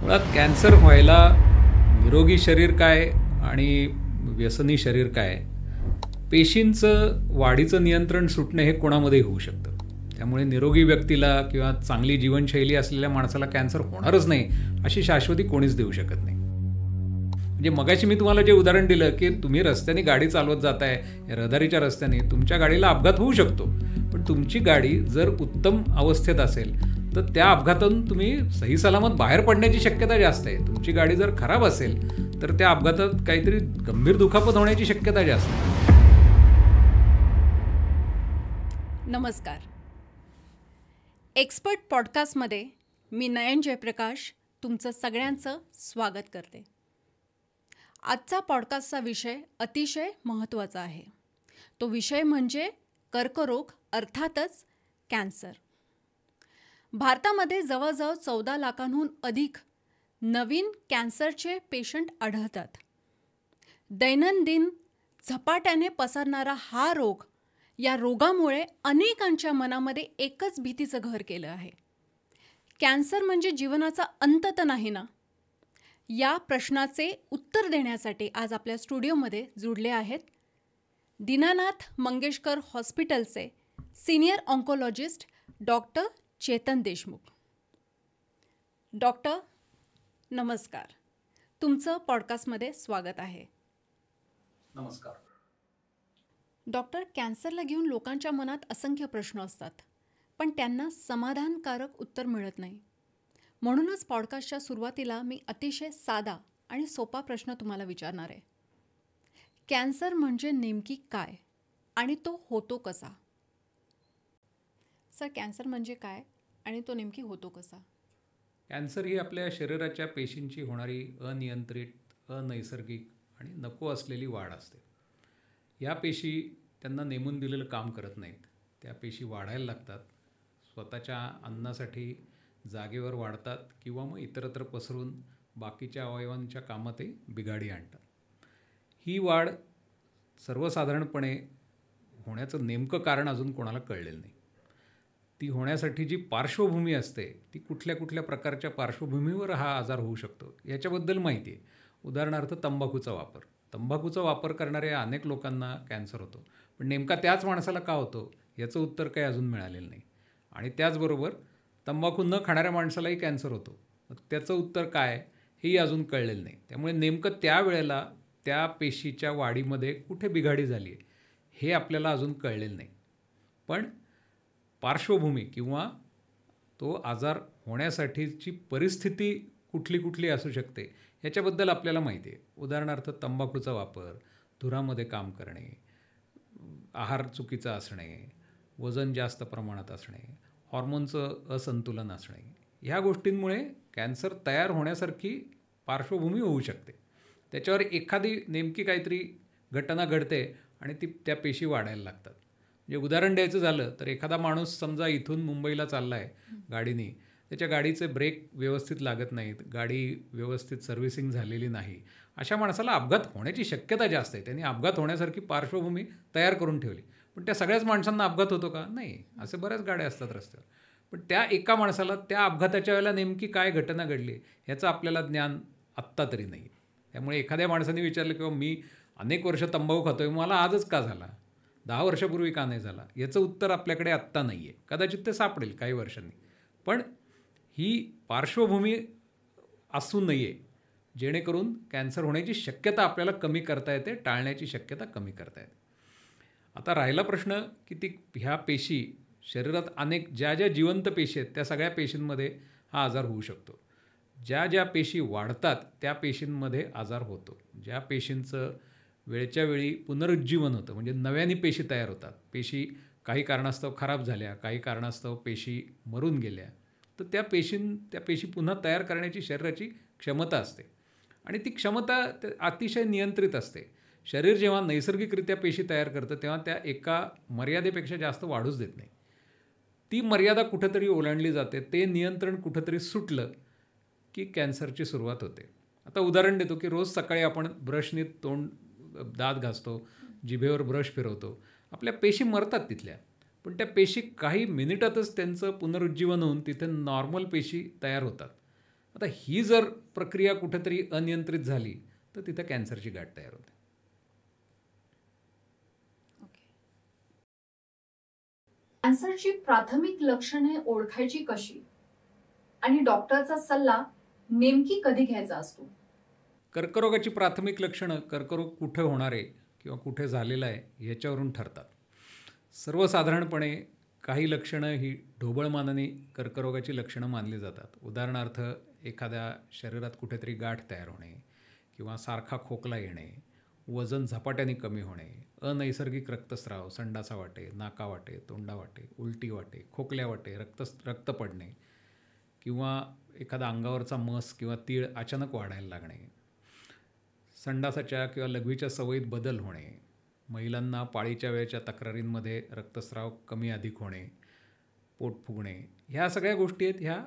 मुळात कॅन्सर व्हायला निरोगी शरीर काय आणि व्यसनी शरीर काय, पेशींचं वाढीचं नियंत्रण सुटणे हे कोणामध्येही होऊ शकतं. त्यामुळे निरोगी व्यक्तीला किंवा चांगली जीवनशैली असलेल्या माणसाला कॅन्सर होणारच नाही अशी शाश्वती कोणीच देऊ शकत नाही. म्हणजे मगाशी मी तुम्हाला जे उदाहरण दिलं की तुम्ही रस्त्याने गाडी चालवत जाताय, रहदारीच्या रस्त्याने तुमच्या गाडीला अपघात होऊ शकतो, पण तुमची गाडी जर उत्तम अवस्थेत असेल तर त्या अपघातातून तुम्ही सही सलामत बाहेर पडण्याची शक्यता जास्त आहे. तुमची गाडी जर खराब असेल तर त्या अपघातात काहीतरी गंभीर दुखापत होण्याची शक्यता जास्त आहे. नमस्कार. एक्सपर्ट पॉडकास्टमध्ये मी नयन जयप्रकाश तुमचं सगळ्यांचं स्वागत करते. आजचा पॉडकास्टचा विषय अतिशय महत्त्वाचा आहे. तो विषय म्हणजे कर्करोग, अर्थातच कॅन्सर. भारतामध्ये जवळजवळ 14 लाखांहून अधिक नवीन कॅन्सरचे पेशंट आढळतात. दैनंदिन झपाट्याने पसरणारा हा रोग, या रोगामुळे अनेकांच्या मनामध्ये एकच भीतीचं घर केलं आहे. कॅन्सर म्हणजे जीवनाचा अंत तर नाही ना? या प्रश्नाचे उत्तर देण्यासाठी आज आपल्या स्टुडिओमध्ये जुडले आहेत दीनानाथ मंगेशकर हॉस्पिटलचे senior oncologist doctor Chetan Deshmukh. Doctor नमस्कार, तुमचं पॉडकास्टमध्ये स्वागत आहे. नमस्कार. डॉक्टर, कॅन्सरला घेऊन लोकांच्या मनात असंख्य प्रश्न असतात, पण त्यांना समाधानकारक उत्तर मिळत नाही. म्हणूनच पॉडकास्टच्या सुरुवातीला मी अतिशय साधा आणि सोपा प्रश्न तुम्हाला विचारणार आहे. कॅन्सर म्हणजे नेमकी काय आणि तो होतो कसा? सर, कॅन्सर म्हणजे काय आणि तो नेमकी होतो कसा? कॅन्सर ही आपल्या शरीराच्या पेशींची होणारी अनियंत्रित, अनैसर्गिक आणि नको असलेली वाढ असते. या पेशी त्यांना नेमून दिलेलं काम करत नाहीत. त्या पेशी वाढायला लागतात, स्वतःच्या अन्नासाठी जागेवर वाढतात किंवा मग इतरत्र पसरून बाकीच्या अवयवांच्या कामातही बिघाडी आणतात. ही वाढ सर्वसाधारणपणे होण्याचं नेमकं कारण अजून कोणाला कळलेलं नाही. ती होण्यासाठी जी पार्श्वभूमी असते ती कुठल्या कुठल्या प्रकारच्या पार्श्वभूमीवर हा आजार होऊ शकतो याच्याबद्दल माहिती आहे. उदाहरणार्थ तंबाखूचा वापर. तंबाखूचा वापर करणाऱ्या अनेक लोकांना कॅन्सर होतो, पण नेमका त्याच माणसाला का होतो याचं उत्तर काही अजून मिळालेलं नाही. आणि त्याचबरोबर तंबाखू न खाणाऱ्या माणसालाही कॅन्सर होतो, त्याचं उत्तर काय हेही अजून कळलेलं नाही. त्यामुळे नेमकं त्यावेळेला त्या पेशीच्या वाढीमध्ये कुठे बिघाडी झाली आहे हे आपल्याला अजून कळलेलं नाही. पण पार्श्वभूमी किंवा तो आजार होण्यासाठीची परिस्थिती कुठली कुठली असू शकते याच्याबद्दल आपल्याला माहिती आहे. उदाहरणार्थ तंबाखूचा वापर, धुरामध्ये काम करणे, आहार चुकीचा असणे, वजन जास्त प्रमाणात असणे, हॉर्मोनचं असंतुलन असणे, ह्या गोष्टींमुळे कॅन्सर तयार होण्यासारखी पार्श्वभूमी होऊ शकते. त्याच्यावर एखादी नेमकी काहीतरी घटना घडते आणि त्या पेशी वाढायला लागतात. म्हणजे उदाहरण द्यायचं झालं तर एखादा माणूस समजा इथून मुंबईला चालला आहे गाडीने, त्याच्या गाडीचे ब्रेक व्यवस्थित लागत नाहीत, गाडी व्यवस्थित सर्व्हिसिंग झालेली नाही, अशा माणसाला अपघात होण्याची शक्यता जास्त आहे. त्यांनी अपघात होण्यासारखी पार्श्वभूमी तयार करून ठेवली. पण त्या सगळ्याच माणसांना अपघात होतो का? नाही. असे बऱ्याच गाड्या असतात रस्त्यावर. पण त्या एका माणसाला त्या अपघाताच्या वेळेला नेमकी काय घटना घडली ह्याचं आपल्याला ज्ञान आत्ता तरी नाही. त्यामुळे एखाद्या माणसाने विचारलं किंवा मी अनेक वर्ष तंबाखू खातोय, मला आजच का झाला, 10 वर्षापूर्वी का नाही झाला, याचं उत्तर आपल्याकडे आत्ता नाही आहे. कदाचित ते सापडेल काही वर्षांनी. पण ही पार्श्वभूमी असू नये जेणेकरून कॅन्सर होण्याची शक्यता आपल्याला कमी करता येते, टाळण्याची शक्यता कमी करता येते. आता राहिला प्रश्न की ह्या पेशी शरीरात अनेक ज्या ज्या जिवंत पेशी आहेत त्या सगळ्या पेशींमध्ये हा आजार होऊ शकतो. ज्या ज्या पेशी वाढतात त्या पेशींमध्ये आजार होतो. ज्या पेशींचं वेळच्या वेळी पुनरुज्जीवन होतं, म्हणजे नव्याने पेशी तयार होतात, पेशी काही कारणास्तव खराब झाल्या, काही कारणास्तव पेशी मरून गेल्या, तर त्या पेशी पुन्हा तयार करण्याची शरीराची क्षमता असते आणि ती क्षमता अतिशय नियंत्रित असते. शरीर जेव्हा नैसर्गिकरित्या पेशी तयार करतं तेव्हा त्या एका मर्यादेपेक्षा जास्त वाढूच देत नाही. ती मर्यादा कुठंतरी ओलांडली जाते, ते नियंत्रण कुठंतरी सुटलं की कॅन्सरची सुरुवात होते. आता उदाहरण देतो की रोज सकाळी आपण ब्रशने दात घासतो, जिभेवर ब्रश फिरवतो, आपल्या पेशी मरतात तिथल्या, पण त्या पेशी काही मिनिटातच त्यांचं पुनरुज्जीवन होऊन तिथे नॉर्मल पेशी तयार होतात. आता ही जर प्रक्रिया कुठेतरी अनियंत्रित झाली तर तिथं कॅन्सरची गाठ तयार होते. कॅन्सरची प्राथमिक लक्षणे ओळखायची कशी आणि डॉक्टरचा सल्ला नेमकी कधी घ्यायचा असतो? कर्करोगाची प्राथमिक लक्षणं कर्करोग कुठे होणार आहे किंवा कुठे झालेला आहे याच्यावरून ठरतात. सर्वसाधारणपणे काही लक्षणं ही ढोबळमानाने कर्करोगाची लक्षणं मानली जातात. उदाहरणार्थ एखाद्या शरीरात कुठेतरी गाठ तयार होणे किंवा सारखा खोकला येणे, वजन झपाट्याने कमी होणे, अनैसर्गिक रक्तस्राव संडासा वाटे, नाका वाटे, तोंडा वाटे, उलटी वाटे, खोकल्या वाटे, रक्त पडणे किंवा एखादा अंगावरचा मस किंवा तीळ अचानक वाढायला लागणे, संडासाच्या किंवा लघवीच्या सवयीत बदल होणे, महिलांना पाळीच्या वेळेच्या तक्रारींमध्ये रक्तस्राव कमी अधिक होणे, पोट फुगणे, ह्या सगळ्या गोष्टी आहेत. ह्या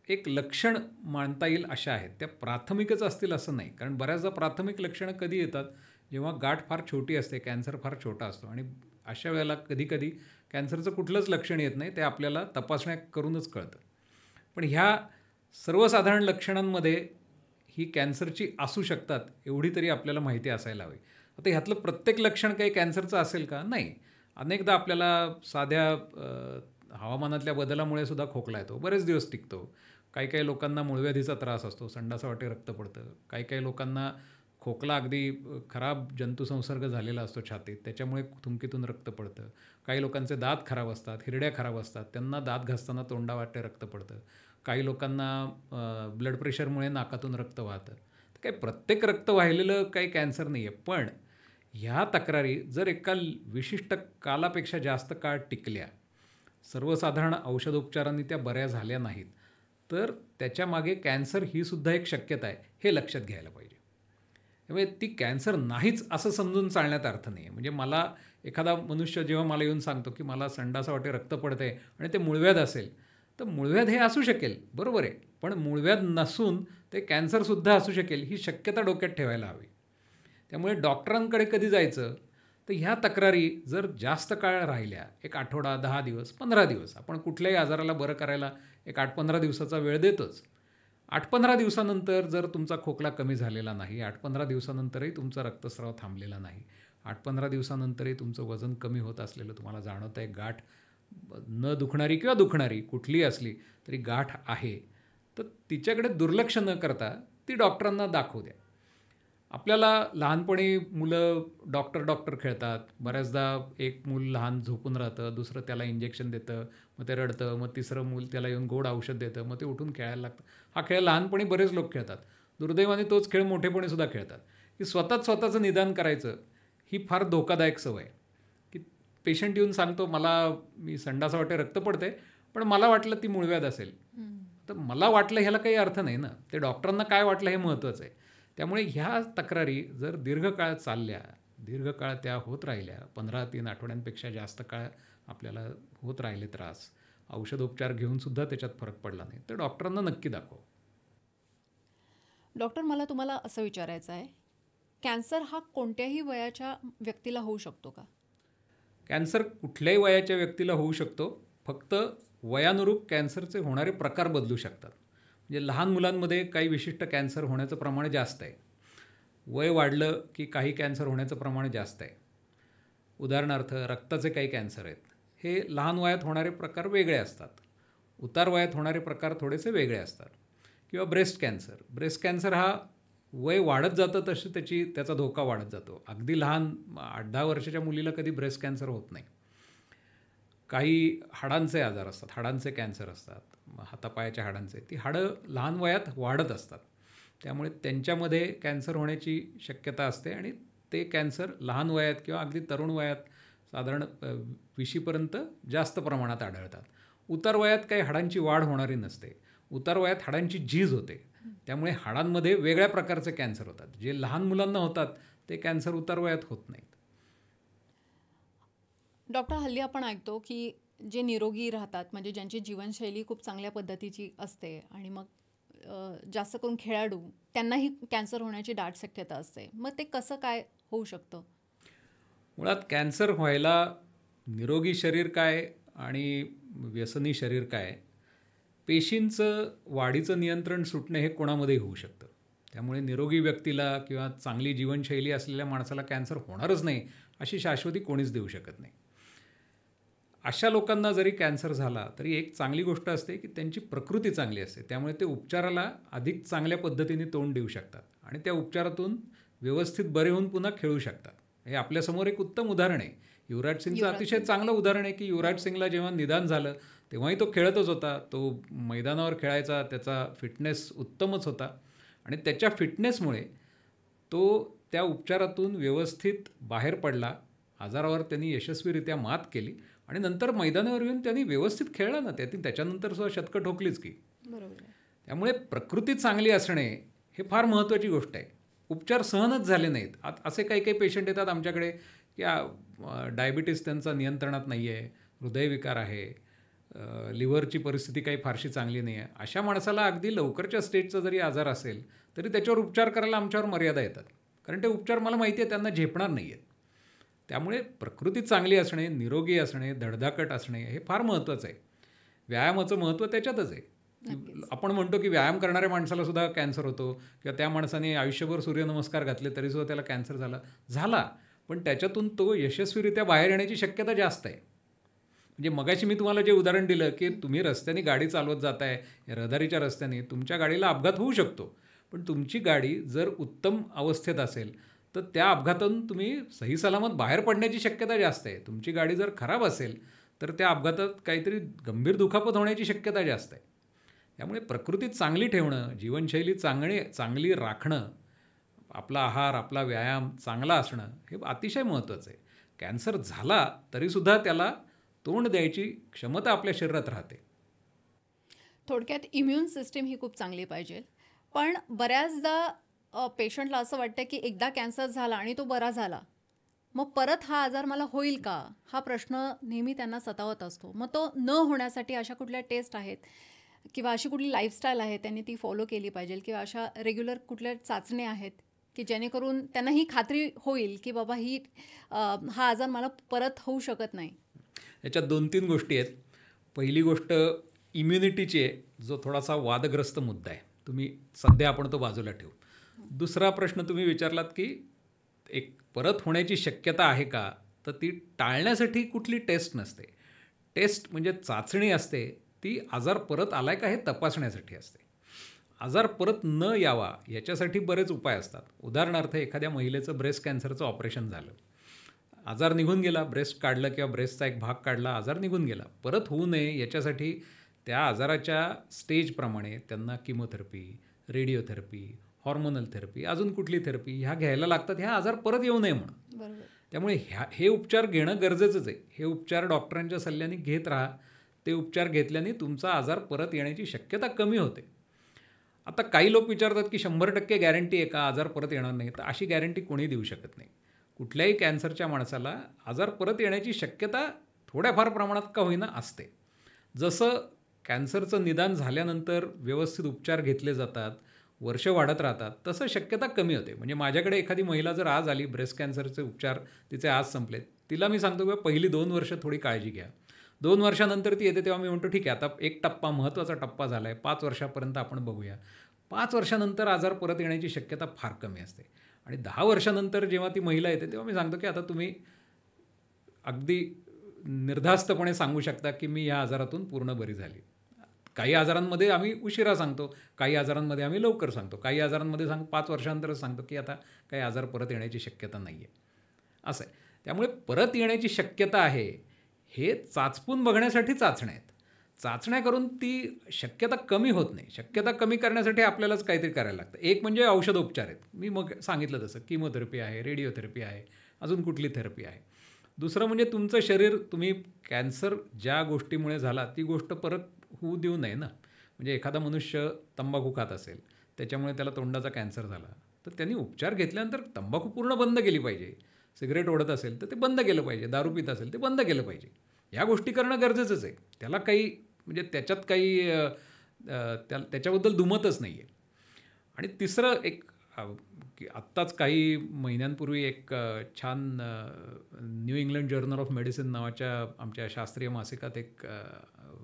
एक लक्षण मानता येईल अशा आहेत. त्या प्राथमिकच असतील असं नाही, कारण बऱ्याचदा प्राथमिक लक्षणं कधी येतात जेव्हा गाठ फार छोटी असते, कॅन्सर फार छोटा असतो आणि अशा वेळेला कधीकधी कॅन्सरचं कुठलंच लक्षण येत नाही, ते आपल्याला तपासण्या करूनच कळतं. पण ह्या सर्वसाधारण लक्षणांमध्ये ही कॅन्सरची असू शकतात एवढी तरी आपल्याला माहिती असायला हवी. आता ह्यातलं प्रत्येक लक्षण काही कॅन्सरचं असेल का? नाही. अनेकदा आपल्याला साध्या हवामानातल्या बदलामुळे सुद्धा खोकला येतो, बरेच दिवस टिकतो. काही लोकांना मूळव्याधीचा त्रास असतो, संडासावाटे रक्त पडतं. काही लोकांना खोकला अगदी खराब जंतुसंसर्ग झालेला असतो छातीत, त्याच्यामुळे थुंकीतून रक्त पडतं. काही लोकांचे दात खराब असतात, हिरड्या खराब असतात, त्यांना दात घासताना तोंडावाटे रक्त पडतं. काही लोकांना ब्लड प्रेशरमुळे नाकातून रक्त वाहतं. तर काही प्रत्येक रक्त वाहिलेलं काही कॅन्सर नाही आहे. पण ह्या तक्रारी जर एका विशिष्ट कालापेक्षा जास्त काळ टिकल्या, सर्वसाधारण औषधोपचारांनी त्या बऱ्या झाल्या नाहीत, तर त्याच्यामागे कॅन्सर ही सुद्धा एक शक्यता आहे, हे लक्षात घ्यायला पाहिजे. त्यामुळे ती कॅन्सर नाहीच असं समजून चालण्यात अर्थ नाही आहे. म्हणजे मला एखादा मनुष्य जेव्हा मला येऊन सांगतो की मला संडासावाटे रक्त पडते आणि ते मूळव्याध असेल, तर मूळव्याध हे असू शकेल, बरोबर आहे, पण मूळव्याध नसून ते कॅन्सरसुद्धा असू शकेल ही शक्यता डोक्यात ठेवायला हवी. त्यामुळे डॉक्टरांकडे कधी जायचं, तर ह्या तक्रारी जर जास्त काळ राहिल्या, एक आठवडा, 10 दिवस, 15 दिवस, आपण कुठल्याही आजाराला बरं करायला एक 8-15 दिवसाचा वेळ देतोच. 8-15 दिवसानंतर जर तुमचा खोकला कमी झालेला नाही, 8-15 दिवसानंतरही तुमचा रक्तस्राव थांबलेला नाही, 8-15 दिवसानंतरही तुमचं वजन कमी होत असलेलं तुम्हाला जाणवत आहे, गाठ न दुखणारी किंवा दुखणारी कुठलीही असली तरी गाठ आहे, तर तिच्याकडे दुर्लक्ष न करता ती डॉक्टरांना दाखवू द्या. आपल्याला लहानपणी मुलं डॉक्टर खेळतात. बऱ्याचदा एक मूल लहान झोपून राहतं, दुसरं त्याला इंजेक्शन देतं, मग ते रडतं, मग तिसरं मूल त्याला येऊन गोड औषध देतं, मग ते उठून खेळायला लागतं. हा खेळ लहानपणी बरेच लोक खेळतात. दुर्दैवाने तोच खेळ मोठेपणीसुद्धा खेळतात, की स्वतःचं निदान करायचं ही फार धोकादायक सवय आहे. की पेशंट येऊन सांगतो, मी संडासावाटे रक्त पडते, पण मला वाटलं ती मूळव्याध असेल. तर मला वाटलं ह्याला काही अर्थ नाही ना, ते डॉक्टरांना काय वाटलं हे महत्त्वाचं आहे. त्यामुळे ह्या तक्रारी जर दीर्घकाळ चालल्या, दीर्घकाळ त्या होत राहिल्या, 15-3 आठवड्यांपेक्षा जास्त काळ आपल्याला होत राहिले त्रास, औषधोपचार घेऊनसुद्धा त्याच्यात फरक पडला नाही, तर डॉक्टरांना नक्की दाखवा. डॉक्टर, मला तुम्हाला असं विचारायचं आहे, कॅन्सर हा कोणत्याही वयाच्या व्यक्तीला होऊ शकतो का? कॅन्सर कुठल्याही वयाच्या व्यक्तीला होऊ शकतो, फक्त वयानुरूप कॅन्सरचे होणारे प्रकार बदलू शकतात. म्हणजे लहान मुलांमध्ये काही विशिष्ट कॅन्सर होण्याचं प्रमाण जास्त आहे, वय वाढलं की काही कॅन्सर होण्याचं प्रमाण जास्त आहे. उदाहरणार्थ रक्ताचे काही कॅन्सर आहेत, हे लहान वयात होणारे प्रकार वेगळे असतात, उतार वयात होणारे प्रकार थोडेसे वेगळे असतात. किंवा ब्रेस्ट कॅन्सर हा वय वाढत जातं तशी त्याचा धोका वाढत जातो. अगदी लहान 8-10 वर्षाच्या मुलीला कधी ब्रेस्ट कॅन्सर होत नाही. काही हाडांचे आजार असतात, हाडांचे कॅन्सर असतात, हातापायाच्या हाडांचे, ती हाडं लहान वयात वाढत असतात, त्यामुळे त्यांच्यामध्ये कॅन्सर होण्याची शक्यता असते आणि ते कॅन्सर लहान वयात किंवा अगदी तरुण वयात साधारण 20पर्यंत जास्त प्रमाणात आढळतात. उतार वयात काही हाडांची वाढ होणारी नसते, उतार वयात हाडांची झीज होते, त्यामुळे हाडांमध्ये वेगळ्या प्रकारचे कॅन्सर होतात. जे लहान मुलांना होतात ते कॅन्सर उतार वयात होत नाहीत. डॉक्टर, हल्ली आपण ऐकतो की जे निरोगी राहतात, म्हणजे ज्यांची जीवनशैली खूप चांगल्या पद्धतीची असते आणि मग जास्त करून खेळाडू, त्यांनाही कॅन्सर होण्याची दाट शक्यता असते. मग ते कसं काय होऊ शकतं? मुळात कॅन्सर व्हायला निरोगी शरीर काय आणि व्यसनी शरीर काय पेशींचं वाढीचं नियंत्रण सुटणे हे कोणामध्येही होऊ शकतं. त्यामुळे निरोगी व्यक्तीला किंवा चांगली जीवनशैली असलेल्या माणसाला कॅन्सर होणारच नाही अशी शाश्वती कोणीच देऊ शकत नाही. अशा लोकांना जरी कॅन्सर झाला तरी एक चांगली गोष्ट असते की त्यांची प्रकृती चांगली असते. त्यामुळे ते उपचाराला अधिक चांगल्या पद्धतीने तोंड देऊ शकतात आणि त्या उपचारातून व्यवस्थित बरे होऊन पुन्हा खेळू शकतात. हे आपल्यासमोर एक उत्तम उदाहरण आहे. युवराज सिंगचं अतिशय चांगलं उदाहरण आहे की युवराज सिंगला जेव्हा निदान झालं तेव्हाही तो खेळतच होता. तो मैदानावर खेळायचा, त्याचा फिटनेस उत्तमच होता आणि त्याच्या फिटनेसमुळे तो त्या उपचारातून व्यवस्थित बाहेर पडला. आजारावर त्यांनी यशस्वीरित्या मात केली आणि नंतर मैदानावर येऊन त्यांनी व्यवस्थित खेळला ना. त्याच्यानंतर सुद्धा शतकं ठोकलीच की. बरोबर. त्यामुळे प्रकृती चांगली असणे हे फार महत्त्वाची गोष्ट आहे. उपचार सहनच झाले नाहीत. असे काही काही पेशंट येतात आमच्याकडे की डायबिटीस त्यांचा नियंत्रणात नाही आहे, हृदयविकार आहे, लिव्हरची परिस्थिती काही फारशी चांगली नाही आहे. अशा माणसाला अगदी लवकरच्या स्टेजचा जरी आजार असेल तरी त्याच्यावर उपचार करायला आमच्यावर मर्यादा येतात. कारण ते उपचार मला माहिती आहे त्यांना झेपणार नाही आहेत. त्यामुळे प्रकृती चांगली असणे, निरोगी असणे, धडधाकट असणे हे फार महत्त्वाचं आहे. व्यायामाचं महत्त्व त्याच्यातच आहे. आपण म्हणतो की व्यायाम करणाऱ्या माणसाला सुद्धा कॅन्सर होतो किंवा त्या माणसाने आयुष्यभर सूर्यनमस्कार घातले तरीसुद्धा त्याला कॅन्सर झाला पण त्याच्यातून तो यशस्वीरित्या बाहेर येण्याची शक्यता जास्त आहे. म्हणजे मगाशी मी तुम्हाला जे उदाहरण दिलं की तुम्ही रस्त्याने गाडी चालवत जाताय, रहदारीच्या रस्त्याने तुमच्या गाडीला अपघात होऊ शकतो. पण तुमची गाडी जर उत्तम अवस्थेत असेल तर त्या अपघातातून तुम्ही सही सलामत बाहेर पडण्याची शक्यता जास्त आहे. तुमची गाडी जर खराब असेल तर त्या अपघातात काहीतरी गंभीर दुखापत होण्याची शक्यता जास्त आहे. त्यामुळे प्रकृती चांगली ठेवणं, जीवनशैली चांगली राखणं, आपला आहार, आपला व्यायाम चांगला असणं हे अतिशय महत्त्वाचं आहे. कॅन्सर झाला तरीसुद्धा त्याला तोंड द्यायची क्षमता आपल्या शरीरात राहते. थोडक्यात इम्युन सिस्टीम ही खूप चांगली पाहिजे. पण बऱ्याचदा पेशंटला असं वाटतं की एकदा कॅन्सर झाला आणि तो बरा झाला, मग परत हा आजार मला होईल का, हा प्रश्न नेहमी त्यांना सतावत असतो. मग तो न होण्यासाठी अशा कुठल्या टेस्ट आहेत किंवा अशी कुठली लाईफस्टाईल आहे त्यांनी ती फॉलो केली पाहिजे किंवा अशा रेग्युलर कुठल्या चाचण्या आहेत की जेणेकरून त्यांना ही खात्री होईल की बाबा हा आजार मला परत होऊ शकत नाही. याच्यात 2-3 गोष्टी आहेत. पहिली गोष्ट इम्युनिटीची आहे, जो थोडासा वादग्रस्त मुद्दा आहे. सध्या आपण तो बाजूला ठेवू. दुसरा प्रश्न तुम्ही विचारलात की एक परत होण्याची शक्यता आहे का, तर ती टाळण्यासाठी कुठली टेस्ट नसते. टेस्ट म्हणजे चाचणी असते, ती आजार परत आलाय का हे तपासण्यासाठी असते. आजार परत न यावा याच्यासाठी बरेच उपाय असतात. उदाहरणार्थ एखाद्या महिलेचं ब्रेस्ट कॅन्सरचं ऑपरेशन झालं, आजार निघून गेला, ब्रेस्ट काढलं किंवा ब्रेस्टचा एक भाग काढला, आजार निघून गेला. परत होऊ नये याच्यासाठी त्या आजाराच्या स्टेजप्रमाणे त्यांना किमोथेरपी, रेडिओथेरपी, हॉर्मोनल थेरपी, अजून कुठली थेरपी ह्या घ्यायला लागतात, ह्या आजार परत येऊ नये म्हणून. बरोबर. त्यामुळे हे उपचार घेणं गरजेचंच आहे. हे उपचार डॉक्टरांच्या सल्ल्याने घेत राहा. ते उपचार घेतल्याने तुमचा आजार परत येण्याची शक्यता कमी होते. आता काही लोक विचारतात की 100% गॅरंटी आहे का आजार परत येणार नाही? तर अशी गॅरंटी कोणी देऊ शकत नाही. कुठल्याही कॅन्सरच्या माणसाला आजार परत येण्याची शक्यता थोड्याफार प्रमाणात का होईना असते. जसं कॅन्सरचं निदान झाल्यानंतर व्यवस्थित उपचार घेतले जातात, वर्ष वाढत राहतात, तसं शक्यता कमी होते. म्हणजे माझ्याकडे एखादी महिला जर आज आली, ब्रेस्ट कॅन्सरचे उपचार तिचे आज संपलेत, तिला मी सांगतो की पहिली 2 वर्ष थोडी काळजी घ्या. 2 वर्षानंतर ती येते तेव्हा मी म्हणतो ठीक आहे, आता एक टप्पा, महत्त्वाचा टप्पा झाला आहे, 5 वर्षापर्यंत आपण बघूया. 5 वर्षानंतर आजार परत येण्याची शक्यता फार कमी असते. आणि 10 वर्षानंतर जेव्हा ती महिला येते तेव्हा मी सांगतो की आता तुम्ही अगदी निर्धास्तपणे सांगू शकता की मी या आजारातून पूर्ण बरी झाली. काही आजारांमध्ये आम्ही उशिरा सांगतो, काही आजारांमध्ये आम्ही लवकर सांगतो, काही आजारांमध्ये 5 वर्षानंतरच सांगतो की आता काही आजार परत येण्याची शक्यता नाही आहे. असं आहे. त्यामुळे परत येण्याची शक्यता आहे हे चाचपून बघण्यासाठी चाचण्या आहेत. चाचण्या करून ती शक्यता कमी होत नाही. शक्यता कमी करण्यासाठी आपल्यालाच काहीतरी करायला लागतं. एक म्हणजे औषधोपचार आहेत. मी मग सांगितलं तसं किमोथेरपी आहे, रेडिओथेरपी आहे, अजून कुठली थेरपी आहे. दुसरं म्हणजे तुमचं शरीर, तुम्ही कॅन्सर ज्या गोष्टीमुळे झाला ती गोष्ट परत होऊ देऊ नये ना. म्हणजे एखादा मनुष्य तंबाखू खात असेल, त्याच्यामुळे त्याला तोंडाचा कॅन्सर झाला, तर त्यांनी उपचार घेतल्यानंतर तंबाखू पूर्ण बंद केली पाहिजे. सिगरेट ओढत असेल तर ते बंद केलं पाहिजे, दारू पित असेल ते बंद केलं पाहिजे. या गोष्टी करणं गरजेचंच आहे. त्याला काही म्हणजे त्याच्यात काही त्याच्याबद्दल दुमतच नाही आहे. आणि तिसरं एक आत्ताच काही महिन्यांपूर्वी एक छान new England journal of medicine नावाच्या आमच्या शास्त्रीय मासिकात एक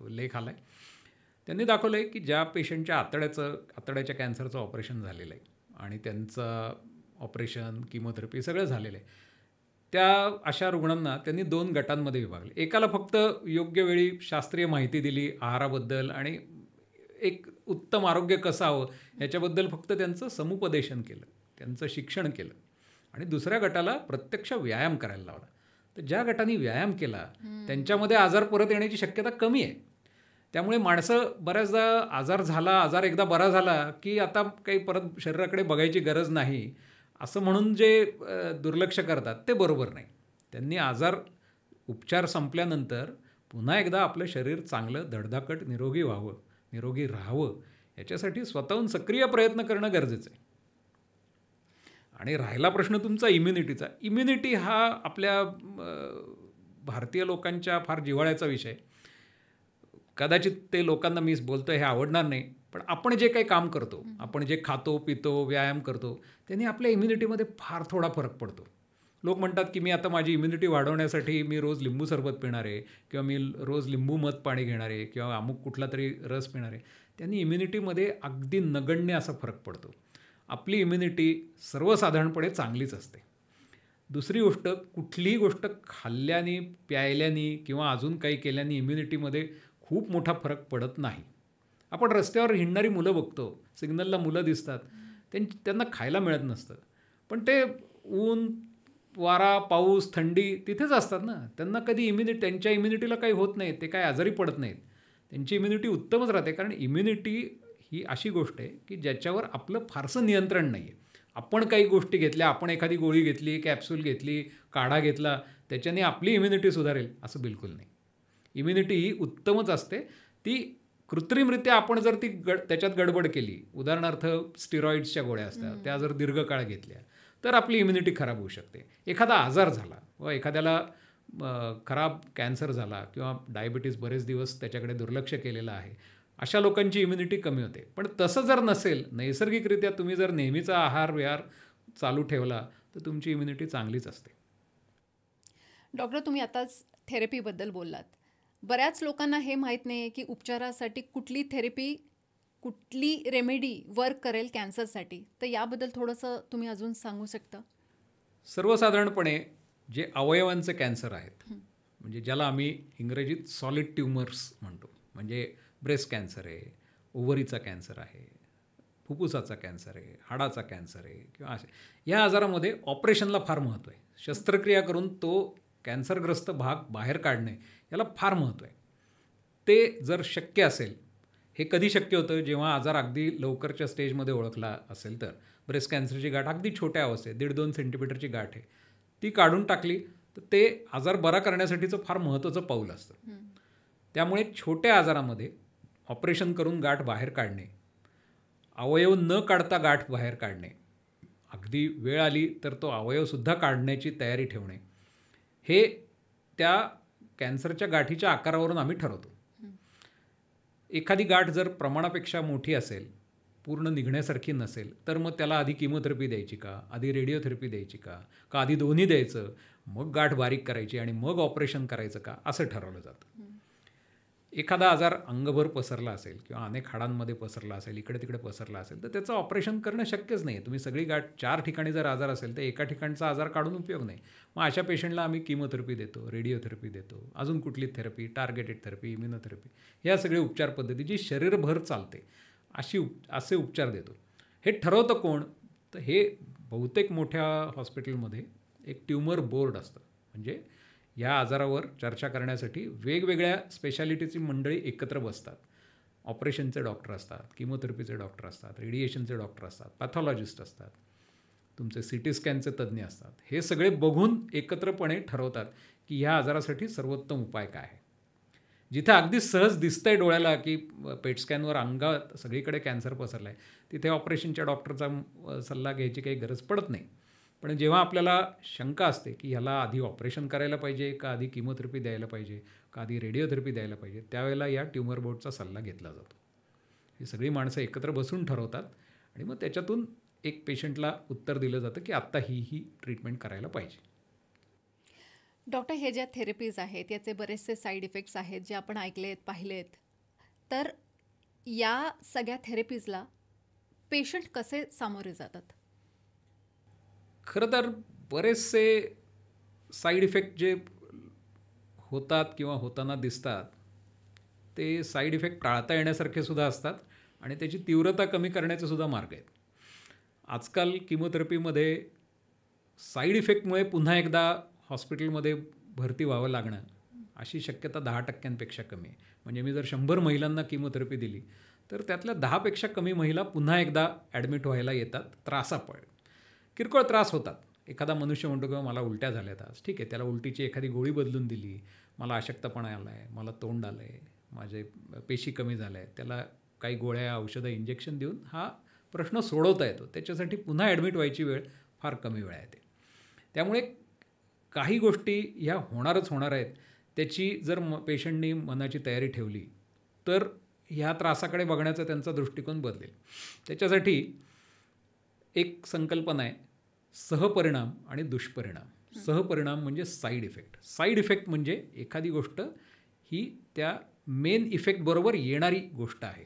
लेख आला आहे. त्यांनी दाखवलं आहे की ज्या पेशंटच्या आतड्याच्या कॅन्सरचं ऑपरेशन झालेलं आहे आणि त्यांचं ऑपरेशन किमोथेरपी सगळं झालेलं आहे, त्या अशा रुग्णांना त्यांनी 2 गटांमध्ये विभागले. एकाला फक्त योग्य वेळी शास्त्रीय माहिती दिली आहाराबद्दल आणि एक उत्तम आरोग्य कसं हवं ह्याच्याबद्दल फक्त त्यांचं समुपदेशन केलं, त्यांचं शिक्षण केलं. आणि दुसऱ्या गटाला प्रत्यक्ष व्यायाम करायला लावला. तर ज्या गटाने व्यायाम केला त्यांच्यामध्ये आजार परत येण्याची शक्यता कमी आहे. त्यामुळे माणसं बऱ्याचदा आजार एकदा बरा झाला की आता काही परत शरीराकडे बघायची गरज नाही असं म्हणून जे दुर्लक्ष करतात ते बरोबर नाही. त्यांनी उपचार संपल्यानंतर पुन्हा एकदा आपलं शरीर चांगलं धडधाकट निरोगी व्हावं, निरोगी राहावं याच्यासाठी स्वतःहून सक्रिय प्रयत्न करणं गरजेचं आहे. आणि राहिला प्रश्न तुमचा इम्युनिटीचा. इम्युनिटी हा आपल्या भारतीय लोकांच्या फार जिव्हाळ्याचा विषय. कदाचित ते लोकांना मी बोलतो हे आवडणार नाही, पण आपण जे काही काम करतो, आपण जे खातो पितो व्यायाम करतो त्यांनी आपल्या इम्युनिटीमध्ये फार थोडा फरक पडतो. लोक म्हणतात की मी आता माझी इम्युनिटी वाढवण्यासाठी मी रोज लिंबू सरबत पिणार आहे किंवा मी रोज लिंबू मध पाणी घेणार आहे किंवा अमुक कुठला तरी रस पिणार आहे. त्यांनी इम्युनिटीमध्ये अगदी नगण्य असा फरक पडतो. आपली इम्युनिटी सर्वसाधारणपणे चांगलीच असते. दुसरी गोष्ट, कुठलीही गोष्ट खाल्ल्याने प्यायल्याने किंवा अजून काही केल्याने इम्युनिटीमध्ये खूप मोठा फरक पडत नाही. आपण रस्त्यावर हिंडणारी मुलं बघतो, सिग्नलला मुलं दिसतात, त्यांना खायला मिळत नसतं, पण ते ऊन वारा पाऊस थंडी तिथेच असतात ना. त्यांना कधी त्यांच्या इम्युनिटीला काही होत नाही, ते काय आजारी पडत नाहीत, त्यांची इम्युनिटी उत्तमच राहते. कारण इम्युनिटी ही अशी गोष्ट आहे की ज्याच्यावर आपलं फारसं नियंत्रण नाही आहे. आपण काही गोष्टी घेतल्या, आपण एखादी गोळी घेतली, कॅप्सूल घेतली, काढा घेतला, त्याच्याने आपली इम्युनिटी सुधारेल असं बिलकुल नाही. इम्युनिटी ही उत्तमच असते. ती कृत्रिमरित्या आपण जर त्याच्यात गडबड केली, उदाहरणार्थ स्टिरॉइड्सच्या गोळ्या असतात, त्या जर दीर्घकाळ घेतल्या तर आपली इम्युनिटी खराब होऊ शकते. एखादा आजार झाला व एखाद्याला खराब कॅन्सर झाला किंवा डायबिटीज बरेच दिवस त्याच्याकडे दुर्लक्ष केलेलं आहे, अशा लोकांची इम्युनिटी कमी होते. पण तसं जर नसेल, नैसर्गिकरित्या तुम्ही जर नेहमीचा आहार विहार चालू ठेवला तर तुमची इम्युनिटी चांगलीच असते. डॉक्टर, तुम्ही आताच थेरपीबद्दल बोललात. बऱ्याच लोकांना हे माहीत नाही आहे की उपचारासाठी कुठली थेरपी, कुठली रेमेडी वर्क करेल कॅन्सरसाठी. तर याबद्दल थोडंसं तुम्ही अजून सांगू शकता? सर्वसाधारणपणे जे अवयवांचे कॅन्सर आहेत, म्हणजे ज्याला आम्ही इंग्रजीत सॉलिड ट्युमर्स म्हणतो, म्हणजे ब्रेस्ट कॅन्सर आहे, ओव्हरीचा कॅन्सर आहे, फुफ्फुसाचा कॅन्सर आहे, हाडाचा कॅन्सर आहे किंवा असे, या आजारामध्ये ऑपरेशनला फार महत्त्व आहे. शस्त्रक्रिया करून तो कॅन्सरग्रस्त भाग बाहेर काढणे याला फार महत्त्व आहे. ते जर शक्य असेल, हे कधी शक्य होतं जेव्हा आजार अगदी लवकरच्या स्टेजमध्ये ओळखला असेल. तर ब्रेस्ट कॅन्सरची गाठ अगदी छोट्या अवस्थेत 1.5-2 सेंटीमीटरची गाठ आहे, ती काढून टाकली तर ते आजार बरा करण्यासाठीचं फार महत्त्वाचं पाऊल असतं. त्यामुळे छोट्या आजारामध्ये ऑपरेशन करून गाठ बाहेर काढणे, अवयव न काढता गाठ बाहेर काढणे, अगदी वेळ आली तर तो अवयवसुद्धा काढण्याची तयारी ठेवणे, हे त्या कॅन्सरच्या गाठीच्या आकारावरून आम्ही ठरवतो. एखादी गाठ जर प्रमाणापेक्षा मोठी असेल, पूर्ण निघण्यासारखी नसेल, तर मग त्याला आधी किमोथेरपी द्यायची का, आधी रेडिओथेरपी द्यायची का आधी दोन्ही द्यायचं, मग गाठ बारीक करायची आणि मग ऑपरेशन करायचं का, असं ठरवलं जातं. एखादा आजार अंगभर पसरला असेल किंवा अनेक हाडांमध्ये पसरला असेल, इकडे तिकडे पसरला असेल, तर त्याचं ऑपरेशन करणं शक्यच नाही आहे. तुम्ही सगळी गाठ 4 ठिकाणी जर आजार असेल तर एका ठिकाणचा आजार काढून उपयोग नाही. मग अशा पेशंटला आम्ही किमोथेरपी देतो, रेडिओथेरपी देतो, अजून कुठली थेरपी, टार्गेटेड थेरपी, इम्युनोथेरपी, या सगळे उपचार पद्धती जी शरीरभर चालते असे उपचार देतो. हे ठरवतं कोण? तर हे बहुतेक मोठ्या हॉस्पिटलमध्ये एक ट्युमर बोर्ड असतं. म्हणजे या आजारावर चर्चा करण्यासाठी वेगवेगळ्या स्पेशालिटीची मंडळी एकत्र बसतात. ऑपरेशनचे डॉक्टर असतात, किमोथेरपीचे डॉक्टर असतात, रेडिएशनचे डॉक्टर असतात, पॅथॉलॉजिस्ट असतात, तुमचे CT स्कॅनचे तज्ज्ञ असतात. हे सगळे बघून एकत्रपणे ठरवतात की ह्या आजारासाठी सर्वोत्तम उपाय काय आहे. जिथे अगदी सहज दिसतंय डोळ्याला की पेट स्कॅनवर अंगात सगळीकडे कॅन्सर पसरला आहे, तिथे ऑपरेशनच्या डॉक्टरचा सल्ला घ्यायची काही गरज पडत नाही. पण जेव्हा आपल्याला शंका असते की ह्याला आधी ऑपरेशन करायला पाहिजे का आधी किमोथेरपी द्यायला पाहिजे का आधी रेडिओथेरपी द्यायला पाहिजे, त्यावेळेला या ट्युमर बोर्डचा सल्ला घेतला जातो. ही सगळी माणसं एकत्र बसून ठरवतात आणि मग त्याच्यातून एक पेशंटला उत्तर दिलं जातं की आत्ता ही ट्रीटमेंट करायला पाहिजे. डॉक्टर, हे ज्या थेरपीज आहेत याचे बरेचसे साईड इफेक्ट्स आहेत जे आपण ऐकलेत पाहिलेत. तर या सगळ्या थेरपीजला पेशंट कसे सामोरे जातात? खरं तर बरेचसे साईड इफेक्ट जे होतात किंवा होताना दिसतात ते साईड इफेक्ट टाळता येण्यासारखे सुद्धा असतात आणि त्याची तीव्रता कमी करण्याचे सुद्धा मार्ग आहेत. आजकाल किमोथेरपीमध्ये साईड इफेक्टमुळे पुन्हा एकदा हॉस्पिटलमध्ये भरती व्हावं लागणं अशी शक्यता 10% कमी आहे. म्हणजे मी जर 100 महिलांना किमोथेरपी दिली तर त्यातल्या 10पेक्षा कमी महिला पुन्हा एकदा ॲडमिट व्हायला येतात त्रासामुळे. किरकोळ त्रास होतात. एखादा मनुष्य म्हणतो किंवा मला उलट्या झाल्यात आज, ठीक आहे, त्याला उलटीची एखादी गोळी बदलून दिली, मला अशक्तपणा आला आहे, मला तोंड आलं आहे, माझे पेशी कमी झाल्या आहेत, त्याला काही गोळ्या औषधं इंजेक्शन देऊन हा प्रश्न सोडवता येतो. त्याच्यासाठी पुन्हा ॲडमिट व्हायची वेळ फार कमी वेळा येते. त्यामुळे काही गोष्टी ह्या होणारच होणार आहेत. त्याची जर पेशंटनी मनाची तयारी ठेवली तर ह्या त्रासाकडे बघण्याचा त्यांचा दृष्टिकोन बदलेल. त्याच्यासाठी एक संकल्पना आहे, सहपरिणाम आणि दुष्परिणाम. सहपरिणाम म्हणजे साईड इफेक्ट. साईड इफेक्ट म्हणजे एखादी गोष्ट ही त्या मेन इफेक्ट बरोबर येणारी गोष्ट आहे.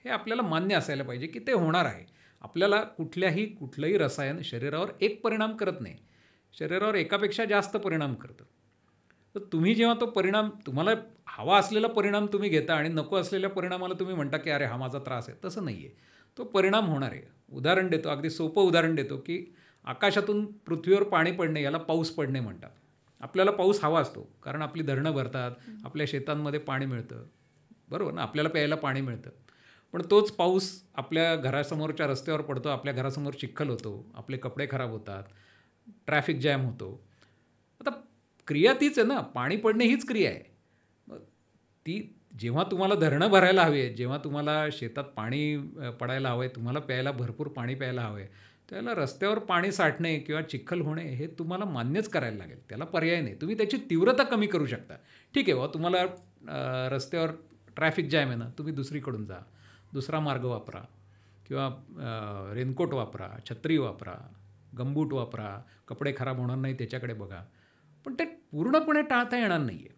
हे आपल्याला मान्य असायला पाहिजे की ते होणार आहे. आपल्याला कुठलंही रसायन शरीरावर एक परिणाम करत नाही, शरीरावर एकापेक्षा जास्त परिणाम करतं. तर तुम्ही जेव्हा तो परिणाम, तुम्हाला हवा असलेला परिणाम तुम्ही घेता आणि नको असलेल्या परिणामाला तुम्ही म्हणता की अरे हा माझा त्रास आहे, तसं नाही आहे. तो परिणाम होणार आहे. उदाहरण देतो, अगदी सोपं उदाहरण देतो की आकाशातून पृथ्वीवर पाणी पडणे याला पाऊस पडणे म्हणतात. आपल्याला पाऊस हवा असतो कारण आपली धरणं भरतात, आपल्या शेतांमध्ये पाणी मिळतं, बरोबर ना, आपल्याला प्यायला पाणी मिळतं. पण तोच पाऊस आपल्या घरासमोरच्या रस्त्यावर पडतो, आपल्या घरासमोर चिखल होतो, आपले कपडे खराब होतात, ट्रॅफिक जॅम होतो. आता क्रिया तीच आहे ना, पाणी पडणे हीच क्रिया आहे. मग ती जेव्हा तुम्हाला धरणं भरायला हवी आहे, जेव्हा तुम्हाला शेतात पाणी पडायला हवं आहे, तुम्हाला प्यायला भरपूर पाणी प्यायला हवं आहे, त्याला रस्त्यावर पाणी साठणे किंवा चिखल होणे हे तुम्हाला मान्यच करायला लागेल. त्याला पर्याय नाही. तुम्ही त्याची तीव्रता कमी करू शकता. ठीक आहे, तुम्हाला रस्त्यावर ट्रॅफिक जॅम आहे ना, तुम्ही दुसरीकडून जा, दुसरा मार्ग वापरा किंवा रेनकोट वापरा, छत्री वापरा, गमबूट वापरा, कपडे खराब होणार नाही त्याच्याकडे बघा. पण ते पूर्णपणे टाळता येणार नाही आहे.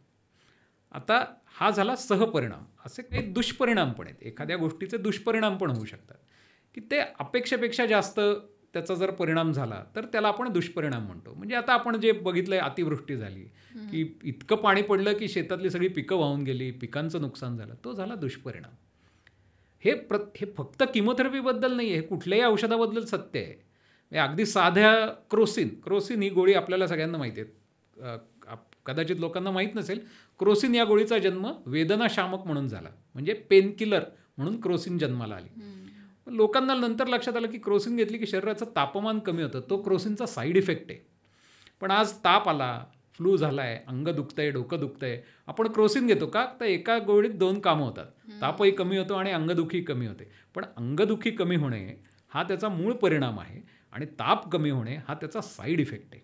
आता हा झाला सहपरिणाम. असे काही दुष्परिणाम पण आहेत. एखाद्या गोष्टीचे दुष्परिणाम पण होऊ शकतात की ते अपेक्षेपेक्षा जास्त त्याचा जर परिणाम झाला तर त्याला आपण दुष्परिणाम म्हणतो. म्हणजे आता आपण जे बघितलं आहे, अतिवृष्टी झाली की इतकं पाणी पडलं की शेतातली सगळी पिकं वाहून गेली, पिकांचं नुकसान झालं, तो झाला दुष्परिणाम. हे फक्त किमोथेरपीबद्दल नाही आहे, हे कुठल्याही औषधाबद्दल सत्य आहे. अगदी साध्या क्रोसिन ही गोळी आपल्याला सगळ्यांना माहिती आहे, कदाचित लोकांना माहीत नसेल. क्रोसिन या गोळीचा जन्म वेदनाशामक म्हणून झाला, म्हणजे पेनकिलर म्हणून क्रोसिन जन्माला आली. लोकांना नंतर लक्षात आलं की क्रोसिन घेतली की शरीराचं तापमान कमी होतं, तो क्रोसिनचा साईड इफेक्ट आहे. पण आज ताप आला, फ्लू झाला आहे, अंग दुखतंय, डोकं दुखतंय, आपण क्रोसिन घेतो का? तर एका गोळीत 2 कामं होतात. तापही कमी होतो आणि अंगदुखी कमी होते. पण अंगदुखी कमी होणे हा त्याचा मूळ परिणाम आहे आणि ताप कमी होणे हा त्याचा साईड इफेक्ट आहे.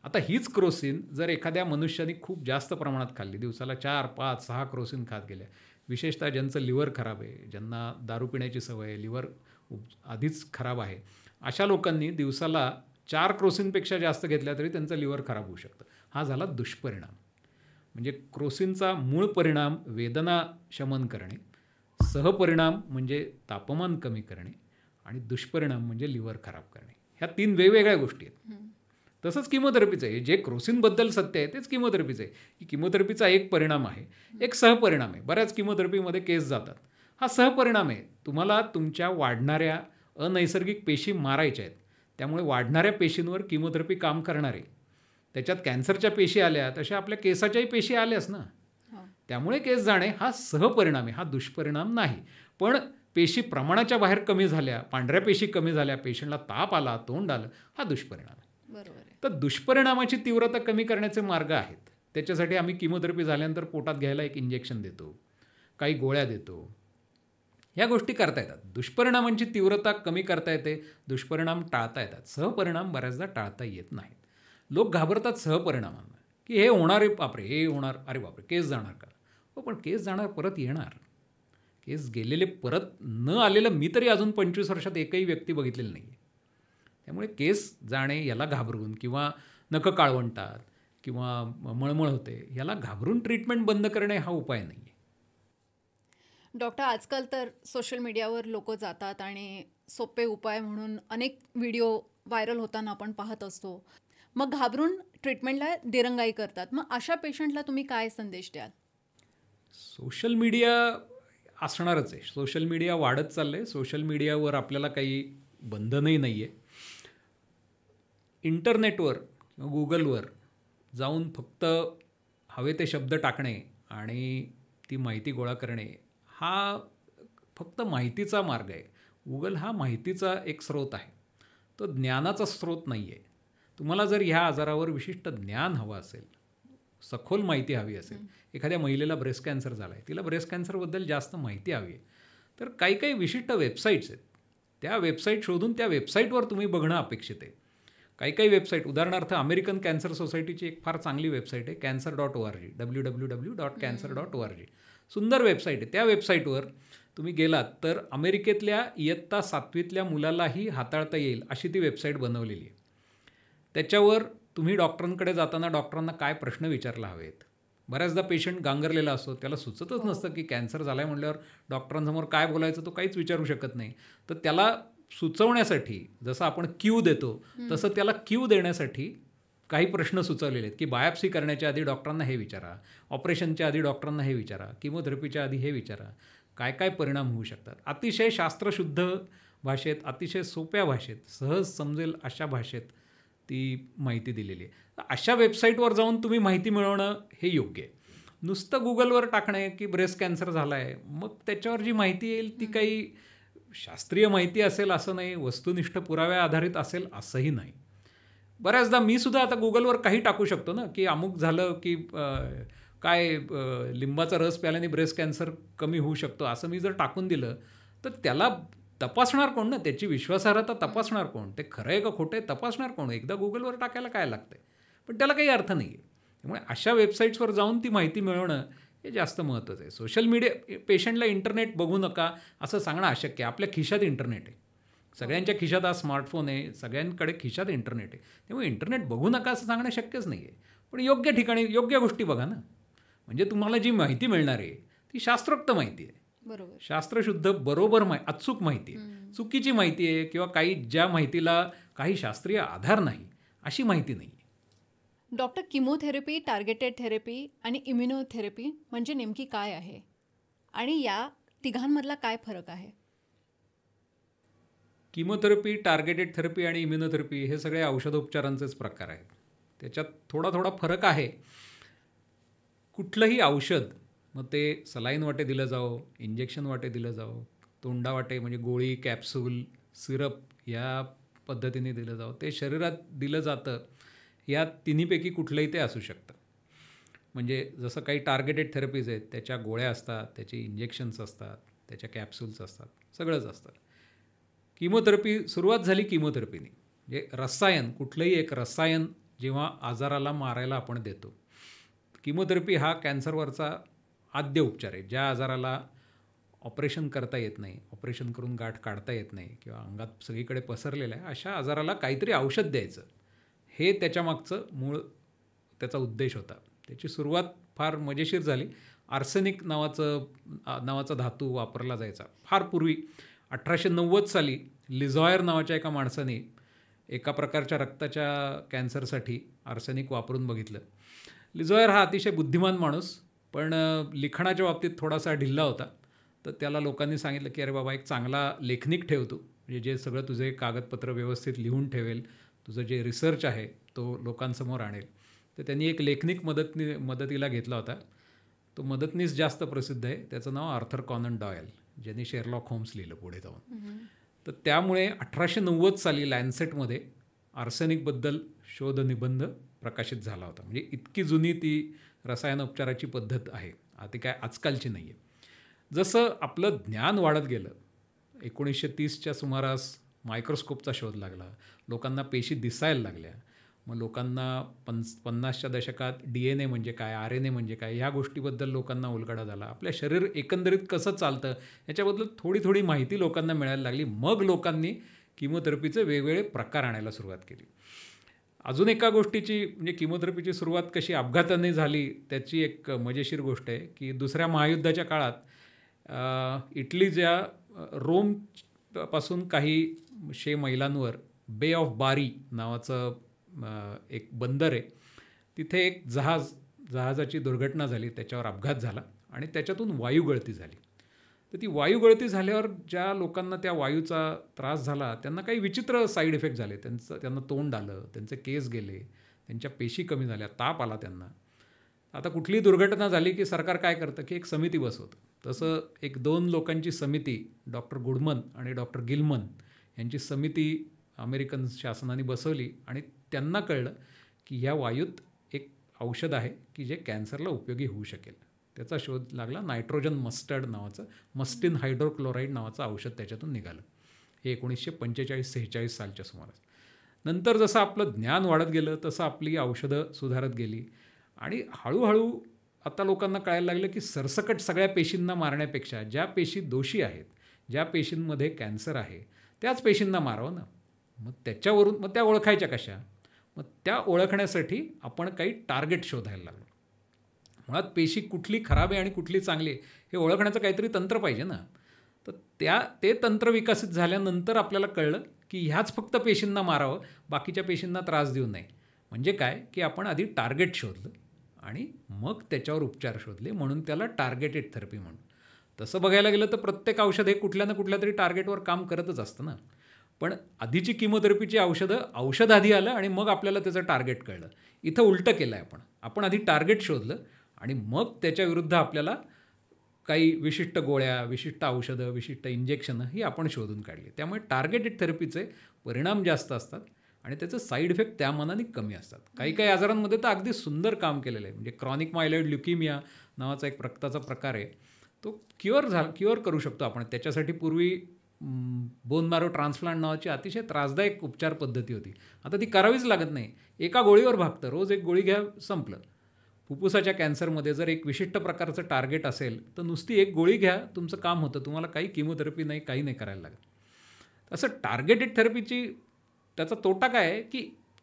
आता हीच क्रोसिन जर एखाद्या मनुष्याने खूप जास्त प्रमाणात खाल्ली, दिवसाला 4, 5, 6 क्रोसिन खात गेल्या, विशेषतः ज्यांचं लिव्हर खराब आहे, ज्यांना दारू पिण्याची सवय आहे, लिव्हर आधीच खराब आहे, अशा लोकांनी दिवसाला 4 क्रोसिनपेक्षा जास्त घेतल्या तरी त्यांचं लिव्हर खराब होऊ शकतं. हा झाला दुष्परिणाम. म्हणजे क्रोसिनचा मूळ परिणाम वेदना शमन करणे, सहपरिणाम म्हणजे तापमान कमी करणे आणि दुष्परिणाम म्हणजे लिव्हर खराब करणे. ह्या 3 वेगवेगळ्या गोष्टी आहेत. तसंच किमोथेरपीचं आहे. जे क्रोसिनबद्दल सत्य आहे तेच किमोथेरपीचं आहे की किमोथेरपीचा एक परिणाम आहे, एक सहपरिणाम आहे. बऱ्याच किमोथेरपीमध्ये केस जातात. हा सहपरिणाम आहे. तुम्हाला तुमच्या वाढणाऱ्या अनैसर्गिक पेशी मारायच्या आहेत, त्यामुळे वाढणाऱ्या पेशींवर किमोथेरपी काम करणार आहे. त्याच्यात कॅन्सरच्या पेशी आल्या तशा आपल्या केसाच्याही पेशी आल्याच ना, त्यामुळे केस जाणे हा सहपरिणाम आहे, हा दुष्परिणाम नाही. पण पेशी प्रमाणाच्या बाहेर कमी झाल्या, पांढऱ्या पेशी कमी झाल्या, पेशंटला ताप आला, तोंड आलं, हा दुष्परिणाम आहे. बरोबर आहे. तर दुष्परिणामाची तीव्रता कमी करण्याचे मार्ग आहेत. त्याच्यासाठी आम्ही किमोथेरपी झाल्यानंतर पोटात घ्यायला एक इंजेक्शन देतो, काही गोळ्या देतो, ह्या गोष्टी करता येतात. दुष्परिणामांची तीव्रता कमी करता येते, दुष्परिणाम टाळता येतात. सहपरिणाम बऱ्याचदा टाळता येत नाहीत. लोक घाबरतात सहपरिणामांना की हे होणार आहे, बापरे हे होणार, अरे बापरे केस जाणार का? हो, पण केस जाणार, परत येणार. केस गेलेले परत न आलेलं मी तरी अजून 25 वर्षात एकही व्यक्ती बघितलेली नाही आहे. त्यामुळे केस जाणे याला घाबरून किंवा नखं काळवंटात किंवा मळमळ होते याला घाबरून ट्रीटमेंट बंद करणे हा उपाय नाही आहे. डॉक्टर, आजकाल तर सोशल मीडियावर लोक जातात आणि सोपे उपाय म्हणून अनेक व्हिडिओ व्हायरल होताना आपण पाहत असतो. मग घाबरून ट्रीटमेंटला दिरंगाई करतात. मग अशा पेशंटला तुम्ही काय संदेश द्याल? सोशल मीडिया असणारच आहे. सोशल मीडिया वाढत चाललं आहे. सोशल मीडियावर आपल्याला काही बंधनही नाही आहे. इंटरनेटवर किंवा गुगलवर जाऊन फक्त हवे ते शब्द टाकणे आणि ती माहिती गोळा करणे हा फक्त माहितीचा मार्ग आहे. गुगल हा माहितीचा एक स्रोत आहे. तो ज्ञानाचा स्रोत नाही आहे. तुम्हाला जर ह्या आजारावर विशिष्ट ज्ञान हवं असेल, सखोल माहिती हवी असेल, एखाद्या महिलेला ब्रेस्ट कॅन्सर झाला आहे, तिला ब्रेस्ट कॅन्सरबद्दल जास्त माहिती हवी आहे, तर काही काही विशिष्ट वेबसाईट्स आहेत. त्या वेबसाईट शोधून त्या वेबसाईटवर तुम्ही बघणं अपेक्षित आहे. काही काही वेबसाईट, उदाहरणार्थ अमेरिकन कॅन्सर सोसायटीची एक फार चांगली वेबसाईट आहे, cancer.org, www.cancer.org. सुंदर वेबसाईट आहे. त्या वेबसाईटवर तुम्ही गेलात तर अमेरिकेतल्या इयत्ता 7वीतल्या मुलालाही हाताळता येईल अशी ती वेबसाईट बनवलेली आहे. त्याच्यावर तुम्ही डॉक्टरांकडे जाताना डॉक्टरांना काय प्रश्न विचारला हवेत. बऱ्याचदा पेशंट गांगरलेला असतो, त्याला सुचतच नसतं की कॅन्सर झाला आहे म्हटल्यावर डॉक्टरांसमोर काय बोलायचं तो काहीच विचारू शकत नाही. तर त्याला सुचवण्यासाठी जसं आपण क्यू देतो तसं त्याला क्यू देण्यासाठी काही प्रश्न सुचवलेले आहेत की बायोप्सी करण्याच्या आधी डॉक्टरांना हे विचारा, ऑपरेशनच्या आधी डॉक्टरांना हे विचारा, किमोथेरपीच्या आधी हे विचारा, काय काय परिणाम होऊ शकतात. अतिशय शास्त्रशुद्ध भाषेत, अतिशय सोप्या भाषेत, सहज समजेल अशा भाषेत ती माहिती दिलेली आहे. तर अशा वेबसाईटवर जाऊन तुम्ही माहिती मिळवणं हे योग्य आहे. नुसतं गुगलवर टाकणे की ब्रेस्ट कॅन्सर झाला आहे, मग त्याच्यावर जी माहिती येईल ती काही शास्त्रीय माहिती असेल असं नाही, वस्तुनिष्ठ पुराव्या आधारित असेल असंही नाही. बऱ्याचदा मी सुद्धा आता गुगलवर काही टाकू शकतो ना की अमुक झालं की लिंबाचा रस प्याल्याने ब्रेस्ट कॅन्सर कमी होऊ शकतो असं मी जर टाकून दिलं तर त्याला तपासणार कोण ना, त्याची विश्वासार्हता तपासणार कोण, ते खरं आहे का खोटं आहे तपासणार कोण. एकदा गुगलवर टाकायला काय लागतं आहे, पण त्याला काही अर्थ नाही आहे. त्यामुळे अशा वेबसाईट्सवर जाऊन ती माहिती मिळवणं हे जास्त महत्त्वाचं आहे. सोशल मीडिया पेशंटला इंटरनेट बघू नका असं सांगणं अशक्य आहे. आपल्या खिशात इंटरनेट आहे, सगळ्यांच्या खिशात हा स्मार्टफोन आहे, सगळ्यांकडे खिशात इंटरनेट आहे. त्यामुळे इंटरनेट बघू नका असं सांगणं शक्यच नाही आहे. पण योग्य ठिकाणी योग्य गोष्टी बघा ना. म्हणजे तुम्हाला जी माहिती मिळणार आहे ती शास्त्रोक्त माहिती आहे, बरोबर. शास्त्रशुद्ध बरोबर अचूक माहिती आहे. चुकीची माहिती आहे किंवा काही ज्या माहितीला काही शास्त्रीय आधार नाही अशी माहिती नाही आहे. डॉक्टर, किमोथेरपी, टार्गेटेड थेरपी आणि इम्युनोथेरपी म्हणजे नेमकी काय आहे आणि या तिघांमधला काय फरक आहे? किमोथेरपी, टार्गेटेड थेरपी आणि इम्युनोथेरपी हे सगळे औषधोपचारांचेच प्रकार आहेत. त्याच्यात थोडा थोडा फरक आहे. कुठलंही औषध, मग ते सलाईन वाटे दिलं जावं, इंजेक्शन वाटे दिलं जावं, तोंडावाटे म्हणजे गोळी, कॅप्सूल, सिरप या पद्धतीने दिलं जावं, ते शरीरात दिलं जातं. या तिन्हीपैकी कुठलंही ते असू शकतं. म्हणजे जसं काही टार्गेटेड थेरपीज आहेत, त्याच्या गोळ्या असतात, त्याचे इंजेक्शन्स असतात, त्याच्या कॅप्सूल्स असतात, सगळंच असतं. किमोथेरपी सुरुवात झाली किमोथेरपीने, म्हणजे रसायन, कुठलंही एक रसायन जेव्हा आजाराला मारायला आपण देतो. किमोथेरपी हा कॅन्सरवरचा आद्य उपचार आहे. ज्या आजाराला ऑपरेशन करता येत नाही, ऑपरेशन करून गाठ काढता येत नाही किंवा अंगात सगळीकडे पसरलेलं आहे, अशा आजाराला काहीतरी औषध द्यायचं, हे त्याच्यामागचं मूळ त्याचा उद्देश होता. त्याची सुरुवात फार मजेशीर झाली. आर्सेनिक नावाचा धातू वापरला जायचा फार पूर्वी. 1890 साली लिझॉयर नावाच्या एका माणसाने एका प्रकारच्या रक्ताच्या कॅन्सरसाठी आर्सेनिक वापरून बघितलं. लिझॉयर हा अतिशय बुद्धिमान माणूस, पण लिखाणाच्या बाबतीत थोडासा ढिल्ला होता. तर त्याला लोकांनी सांगितलं की अरे बाबा, एक चांगला लेखनिक ठेवतो, म्हणजे जे सगळं तुझे कागदपत्र व्यवस्थित लिहून ठेवेल, तुझं जे रिसर्च आहे तो लोकांसमोर आणेल. तर त्यांनी एक लेखनिक मदतीला घेतला होता. तो मदतनीस जास्त प्रसिद्ध आहे, त्याचं नाव आर्थर कॉनन डॉयल, ज्यांनी शेरलॉक होम्स लिहिलं पुढे जाऊन. तर त्यामुळे 1890 साली लॅन्सेटमध्ये आर्सेनिकबद्दल शोधनिबंध प्रकाशित झाला होता. म्हणजे इतकी जुनी ती रसायनोपचाराची पद्धत आहे, ती काय आजकालची नाही आहे. जसं आपलं ज्ञान वाढत गेलं, 1930च्या सुमारास मायक्रोस्कोपचा शोध लागला, लोकांना पेशी दिसायला लागल्या. मग लोकांना 50च्या दशकात DNA म्हणजे काय, RNA म्हणजे काय, ह्या गोष्टीबद्दल लोकांना उलगडा झाला. आपल्या शरीर एकंदरीत कसं चालतं याच्याबद्दल थोडी थोडी माहिती लोकांना मिळायला लागली. मग लोकांनी किमोथेरपीचे वेगवेगळे प्रकार आणायला सुरुवात केली. अजून एका गोष्टीची, म्हणजे किमोथेरपीची सुरुवात कशी अपघाताने झाली त्याची एक मजेशीर गोष्ट आहे की दुसऱ्या महायुद्धाच्या काळात इटलीच्या रोमपासून काही मैलांवर बे ऑफ बारी नावाचं एक बंदर आहे. तिथे एक जहाजाची दुर्घटना झाली, त्याच्यावर अपघात झाला आणि त्याच्यातून वायुगळती झाली. तर ती वायुगळती झाल्यावर ज्या लोकांना त्या वायूचा त्रास झाला त्यांना काही विचित्र साईड इफेक्ट झाले. त्यांना तोंड आलं, त्यांचे केस गेले, त्यांच्या पेशी कमी झाल्या, ताप आला त्यांना. आता कुठलीही दुर्घटना झाली की सरकार काय करतं की एक समिती बसवतं. तसं एक 2 लोकांची समिती, डॉक्टर गुडमन आणि डॉक्टर गिलमन यांची समिती अमेरिकन शासनाने बसवली आणि त्यांना कळलं की ह्या वायूत एक औषध आहे की जे कॅन्सरला उपयोगी होऊ शकेल. त्याचा शोध लागला. नायट्रोजन मस्टर्ड नावाचं, मस्टिन हायड्रोक्लोराईड नावाचं औषध त्याच्यातून निघालं. हे 1945-46 सालच्या सुमारास. नंतर जसं आपलं ज्ञान वाढत गेलं तसं आपली औषधं सुधारत गेली आणि हळूहळू आता लोकांना कळायला लागलं की सरसकट सगळ्या पेशींना मारण्यापेक्षा ज्या पेशी दोषी आहेत, ज्या पेशींमध्ये कॅन्सर आहे, त्याच पेशींना मारावं ना. मग त्या ओळखायच्या कशा? मग त्या ओळखण्यासाठी आपण काही टार्गेट शोधायला लागलो. मुळात पेशी कुठली खराब आहे आणि कुठली चांगली आहे हे ओळखण्याचं काहीतरी तंत्र पाहिजे ना. तर ते तंत्र विकसित झाल्यानंतर आपल्याला कळलं की ह्याच फक्त पेशींना मारावं, बाकीच्या पेशींना त्रास देऊ नये. म्हणजे काय की आपण आधी टार्गेट शोधलं आणि मग त्याच्यावर उपचार शोधले, म्हणून त्याला टार्गेटेड थेरपी म्हणून. तसं बघायला गेलं तर प्रत्येक औषध हे कुठल्या ना कुठल्या तरी टार्गेटवर काम करतच असतं ना. पण आधीची किमोथेरपीची औषध आधी आलं आणि मग आपल्याला त्याचं टार्गेट कळलं. इथं उलटं केलं आहे आपण आधी टार्गेट शोधलं आणि मग त्याच्याविरुद्ध आपल्याला काही विशिष्ट गोळ्या, विशिष्ट औषधं, विशिष्ट इंजेक्शनं ही आपण शोधून काढली. त्यामुळे टार्गेटेड थेरपीचे परिणाम जास्त असतात आणि त्याचे साईड इफेक्ट त्या मानाने कमी असतात. काही आजारांमध्ये तर अगदी सुंदर काम केलेलं आहे. म्हणजे क्रॉनिक मायलॉइड ल्युकेमिया नावाचा एक रक्ताचा प्रकार आहे, तो क्युअर करू शकतो आपण. त्याच्यासाठी पूर्वी बोन मॅरो ट्रान्सप्लांट नावाची अतिशय त्रासदायक उपचार पद्धती होती. आता ती करावीच लागत नाही. एका गोळीवर भागतं. रोज एक गोळी घ्या, संपलं. फुफ्फुसाच्या कॅन्सरमध्ये जर एक विशिष्ट प्रकारचं टार्गेट असेल तर नुसती एक गोळी घ्या, तुमचं काम होतं. तुम्हाला काही किमोथेरपी नाही, काही नाही करायला लागत. असं टार्गेटेड थेरपीची त्याचा तोटा काय आहे की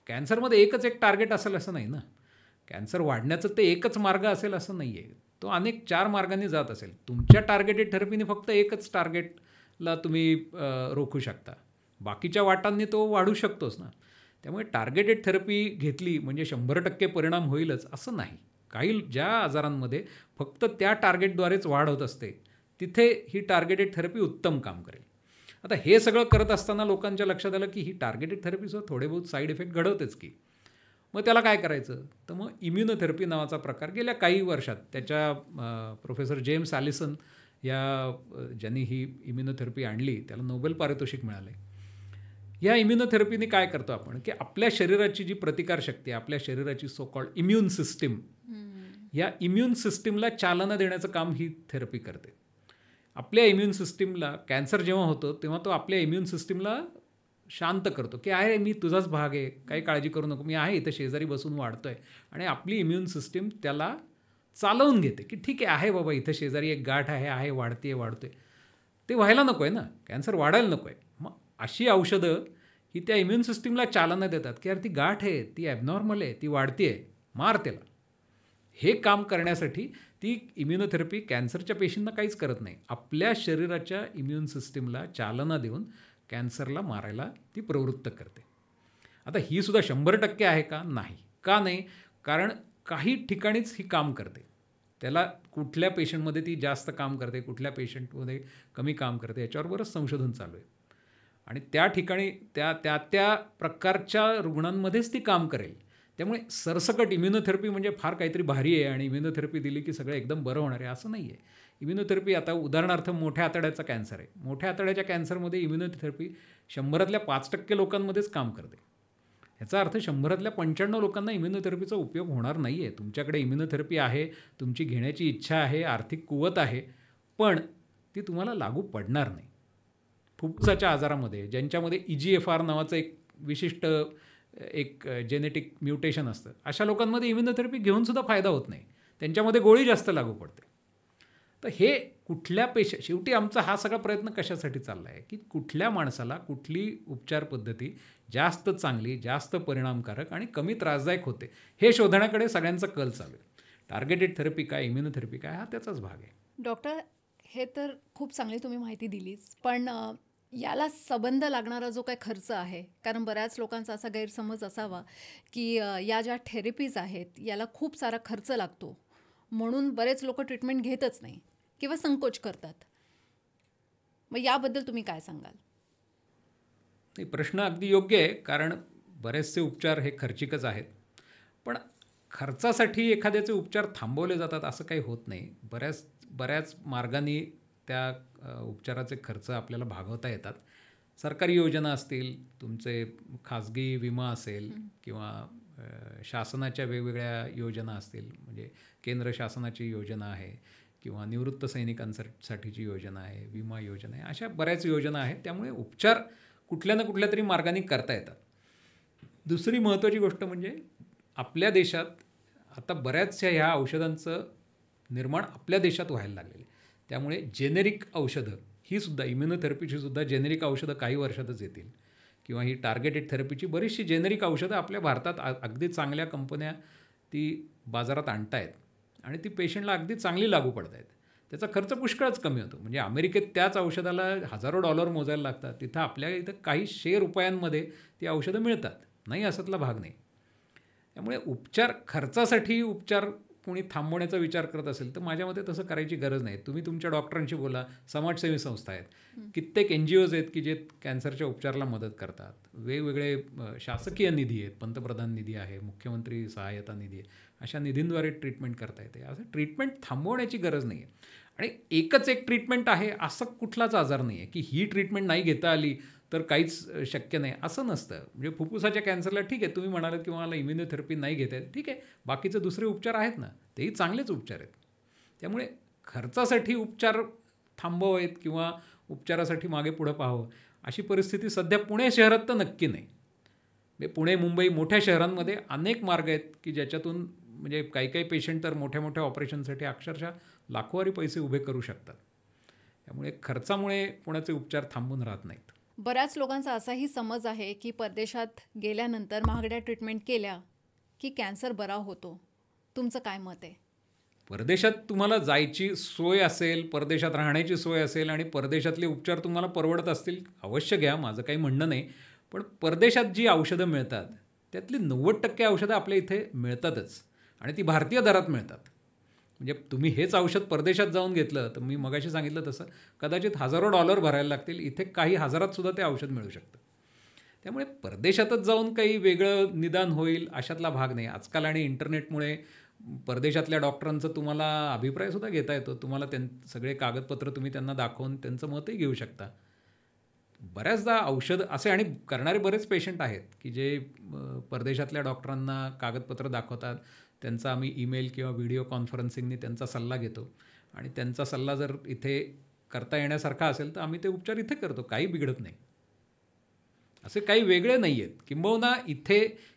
कॅन्सरमध्ये एकच एक टार्गेट असेल असं नाही ना. कॅन्सर वाढण्याचं ते एकच मार्ग असेल असं नाही आहे. तो अनेक 4 मार्गांनी जात असेल. तुमच्या टार्गेटेड थेरपीने फक्त एकच टार्गेटला तुम्ही रोखू शकता. बाकीच्या वाटांनी तो वाढू शकतोच ना. त्यामुळे टार्गेटेड थेरपी घेतली म्हणजे 100% परिणाम होईलच असं नाही. काही ज्या आजारांमध्ये फक्त त्या टार्गेटद्वारेच वाढ होत असते तिथे ही टार्गेटेड थेरपी उत्तम काम करेल. आता हे सगळं करत असताना लोकांच्या लक्षात आलं की ही टार्गेटेड थेरपीसुद्धा थोडे बहुत साईड इफेक्ट घडवतेच की. मग त्याला काय करायचं? तर मग इम्युनोथेरपी नावाचा प्रकार गेल्या काही वर्षात त्याच्या प्रोफेसर जेम्स ॲलिसन ज्यांनी ही इम्युनोथेरपी आणली त्याला नोबेल पारितोषिक मिळालं आहे. या इम्युनोथेरपीने काय करतो आपण की आपल्या शरीराची जी प्रतिकारशक्ती आहे, आपल्या शरीराची सो कॉल्ड इम्युन सिस्टीम, या इम्युन सिस्टीमला चालना देण्याचं काम ही थेरपी करते. आपल्या इम्युन सिस्टीमला कॅन्सर जेव्हा होतं तेव्हा तो आपल्या इम्युन सिस्टीमला शांत करतो की आहे मी तुझाच भाग आहे, काही काळजी करू नको, मी आहे इथं शेजारी बसून वाढतो आहे. आणि आपली इम्युन सिस्टीम त्याला चालवून घेते की ठीक आहे बाबा, इथं शेजारी एक गाठ आहे, वाढते. ते व्हायला नको आहे ना, कॅन्सर वाढायला नको आहे. मग अशी औषधं ही त्या इम्युन सिस्टीमला चालना देतात की यार ती गाठ आहे, ती ॲबनॉर्मल आहे, ती वाढते आहे, मार त्याला. हे काम करण्यासाठी ती इम्युनोथेरपी कॅन्सरच्या पेशींना काहीच करत नाही. आपल्या शरीराच्या इम्युन सिस्टीमला चालना देऊन कॅन्सरला मारायला ती प्रवृत्त करते. आता ही सुद्धा 100% आहे का? नाही. का नाही? कारण काही ठिकाणीच ही काम करते. त्याला कुठल्या पेशंटमध्ये ती जास्त काम करते, कुठल्या पेशंटमध्ये कमी काम करते, याच्यावर बरंच संशोधन चालू आहे. आणि त्या ठिकाणी त्या प्रकारच्या रुग्णांमध्येच ती काम करेल. त्यामुळे सरसकट इम्युनोथेरपी म्हणजे फार काहीतरी भारी आहे आणि इम्युनोथेरपी दिली की सगळं एकदम बरं होणार आहे असं नाही आहे. इम्युनोथेरपी आता उदाहरणार्थ मोठ्या आतड्याचा कॅन्सर आहे. मोठ्या आतड्याच्या कॅन्सरमध्ये इम्युनोथेरपी 100तल्या 5% लोकांमध्येच काम करते. याचा अर्थ 100तल्या 95 लोकांना इम्युनोथेरपीचा उपयोग होणार नाही आहे. तुमच्याकडे इम्युनोथेरपी आहे, तुमची घेण्याची इच्छा आहे, आर्थिक कुवत आहे, पण ती तुम्हाला लागू पडणार नाही. फुफ्फुसाच्या आजारामध्ये ज्यांच्यामध्ये EGFR नावाचं एक विशिष्ट जेनेटिक म्युटेशन असतं, अशा लोकांमध्ये इम्युनोथेरपी घेऊनसुद्धा फायदा होत नाही. त्यांच्यामध्ये गोळी जास्त लागू पडते. तर हे कुठल्या शेवटी आमचा हा सगळा प्रयत्न कशासाठी चालला आहे की कुठल्या माणसाला कुठली उपचार पद्धती जास्त चांगली, जास्त परिणामकारक आणि कमी त्रासदायक होते हे शोधण्याकडे सगळ्यांचा कल चालू आहे. टार्गेटेड थेरपी काय, इम्युनोथेरपी काय, हा त्याचाच भाग आहे. डॉक्टर, हे तर खूप चांगली तुम्ही माहिती दिलीच. पण याला संबंध लागणारा जो काही खर्च आहे, कारण बऱ्याच लोकांचा असा गैरसमज असावा, की या ज्या थेरपीज आहेत, याला खूप सारा खर्च लागतो. म्हणून बरेच लोकं ट्रीटमेंट घेतच नाही किंवा संकोच करतात. मग याबद्दल तुम्ही काय सांगाल? नाही, प्रश्न अगदी योग्य आहे, कारण बरेचसे उपचार हे खर्चिकच आहेत. पण खर्चासाठी एखाद्याचे उपचार थांबवले जातात असं काही होत नाही. बऱ्याच मार्गांनी त्या उपचाराचे खर्च आपल्याला भागवता येतात. सरकारी योजना असतील, तुमचे खाजगी विमा असेल किंवा शासनाच्या वेगवेगळ्या योजना असतील, म्हणजे केंद्र शासनाची योजना आहे किंवा निवृत्त सैनिकांसाठीची योजना आहे, विमा योजना आहे, अशा बऱ्याच योजना आहेत. त्यामुळे उपचार कुठल्या ना कुठल्या तरी मार्गाने करता येतात. दुसरी महत्त्वाची गोष्ट म्हणजे आपल्या देशात आता बऱ्याचशा ह्या औषधांचं निर्माण आपल्या देशात व्हायला लागलेलं आहे. त्यामुळे जेनेरिक औषधं ही सुद्धा इम्युनोथेरपीची सुद्धा जेनेरिक औषधं काही वर्षातच येतील किंवा ही टार्गेटेड थेरपीची बरीचशी जेनेरिक औषधं आपल्या भारतात अगदी चांगल्या कंपन्या ती बाजारात आणतायत आणि ती पेशंटला अगदी चांगली लागू पडत आहेत. त्याचा खर्च पुष्कळच कमी होतो. म्हणजे अमेरिकेत त्याच औषधाला हजारो डॉलर मोजायला लागतात. तिथं आपल्या इथं काही शे रुपयांमध्ये ती औषधं मिळतात. नाही असतला भाग नाही. त्यामुळे खर्चासाठी उपचार कोणी थांबवण्याचा विचार करत असेल तर माझ्या मते तसं करायची गरज नाही. तुम्ही तुमच्या डॉक्टरांशी बोला. समाजसेवी संस्था आहेत, कित्येक NGOज आहेत की जे कॅन्सरच्या उपचाराला मदत करतात. वेगवेगळे शासकीय निधी आहेत, पंतप्रधान निधी आहे, मुख्यमंत्री सहाय्यता निधी आहे, अशा निधींद्वारे ट्रीटमेंट करता येते. असं ट्रीटमेंट थांबवण्याची गरज नाही आहे. आणि एकच एक ट्रीटमेंट आहे असं कुठलाच आजार नाही आहे की ही ट्रीटमेंट नाही घेता आली तर काहीच शक्य नाही, असं नसतं. म्हणजे फुफ्फुसाच्या कॅन्सरला ठीक आहे, तुम्ही म्हणालात की मला इम्युनोथेरपी नाही घेता येत, ठीक आहे, बाकीचे दुसरे उपचार आहेत ना, तेही चांगलेच उपचार आहेत. त्यामुळे खर्चासाठी उपचार थांबवावेत किंवा उपचारासाठी मागे पुढं पाहावं अशी परिस्थिती सध्या पुणे शहरात तर नक्की नाही. म्हणजे पुणे, मुंबई मोठ्या शहरांमध्ये अनेक मार्ग आहेत की ज्याच्यातून म्हणजे काही पेशंट तर मोठ्या मोठ्या ऑपरेशनसाठी अक्षरशः लाखोवारी पैसे उभे करू शकतात. त्यामुळे खर्चामुळे कोणाचे उपचार थांबून राहत नाहीत. बऱ्याच लोकांचा असाही समज आहे की परदेशात गेल्यानंतर महागड्या ट्रीटमेंट केल्या की कॅन्सर बरा होतो. तुमचं काय मत आहे? परदेशात तुम्हाला जायची सोय असेल, परदेशात राहण्याची सोय असेल आणि परदेशातले उपचार तुम्हाला परवडत असतील, अवश्य घ्या, माझं काही म्हणणं नाही. पण परदेशात जी औषधं मिळतात त्यातली 90% औषधं आपल्या इथे मिळतातच आणि ती भारतीय दरात मिळतात. म्हणजे तुम्ही हेच औषध परदेशात जाऊन घेतलं तर मी मगाशी सांगितलं तसं कदाचित हजारो डॉलर भरायला लागतील. इथे काही हजारात सुद्धा ते औषध मिळू शकतं. त्यामुळे परदेशातच जाऊन काही वेगळं निदान होईल अशातला भाग नाही. आजकाल आणि इंटरनेटमुळे परदेशातल्या डॉक्टरांचा तुम्हाला अभिप्रायसुद्धा घेता येतो. तुम्हाला सगळे कागदपत्र तुम्ही त्यांना दाखवून त्यांचं मतही घेऊ शकता. बऱ्याचदा औषध असे आणि करणारे बरेच पेशंट आहेत की जे परदेशातल्या डॉक्टरांना कागदपत्र दाखवतात. त्यांचा आम्ही ईमेल किंवा व्हिडिओ कॉन्फरन्सिंगनी त्यांचा सल्ला घेतो आणि त्यांचा सल्ला जर इथे करता येण्यासारखा असेल तर आम्ही ते उपचार इथे करतो. काही बिघडत नाही. असे काही वेगळे नाही आहेत. किंबहुना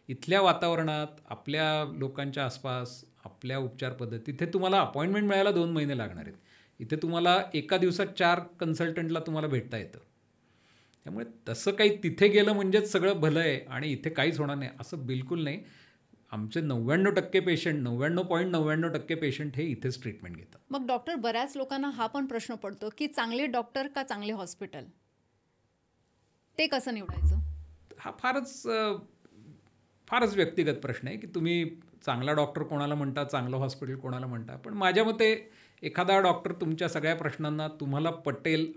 इथल्या वातावरणात आपल्या लोकांच्या आसपास आपल्या उपचार पद्धती तिथे तुम्हाला अपॉइंटमेंट मिळायला 2 महिने लागणार आहेत. इथे तुम्हाला एका दिवसात 4 कन्सल्टंटला तुम्हाला भेटता येतं. त्यामुळे तसं काही तिथे गेलं म्हणजेच सगळं भलं आहे आणि इथे काहीच होणार नाही असं बिलकुल नाही. आमचे 99% पेशंट 99.99% पेशंट हे इथेच ट्रीटमेंट घेतात. मग डॉक्टर, बऱ्याच लोकांना हा पण प्रश्न पडतो की चांगले डॉक्टर का चांगले हॉस्पिटल, ते कसं निवडायचं? हा फारच व्यक्तिगत प्रश्न आहे की तुम्ही चांगला डॉक्टर कोणाला म्हणता, चांगलं हॉस्पिटल कोणाला म्हणता. पण माझ्या मते एखादा डॉक्टर तुमच्या सगळ्या प्रश्नांना तुम्हाला पटेल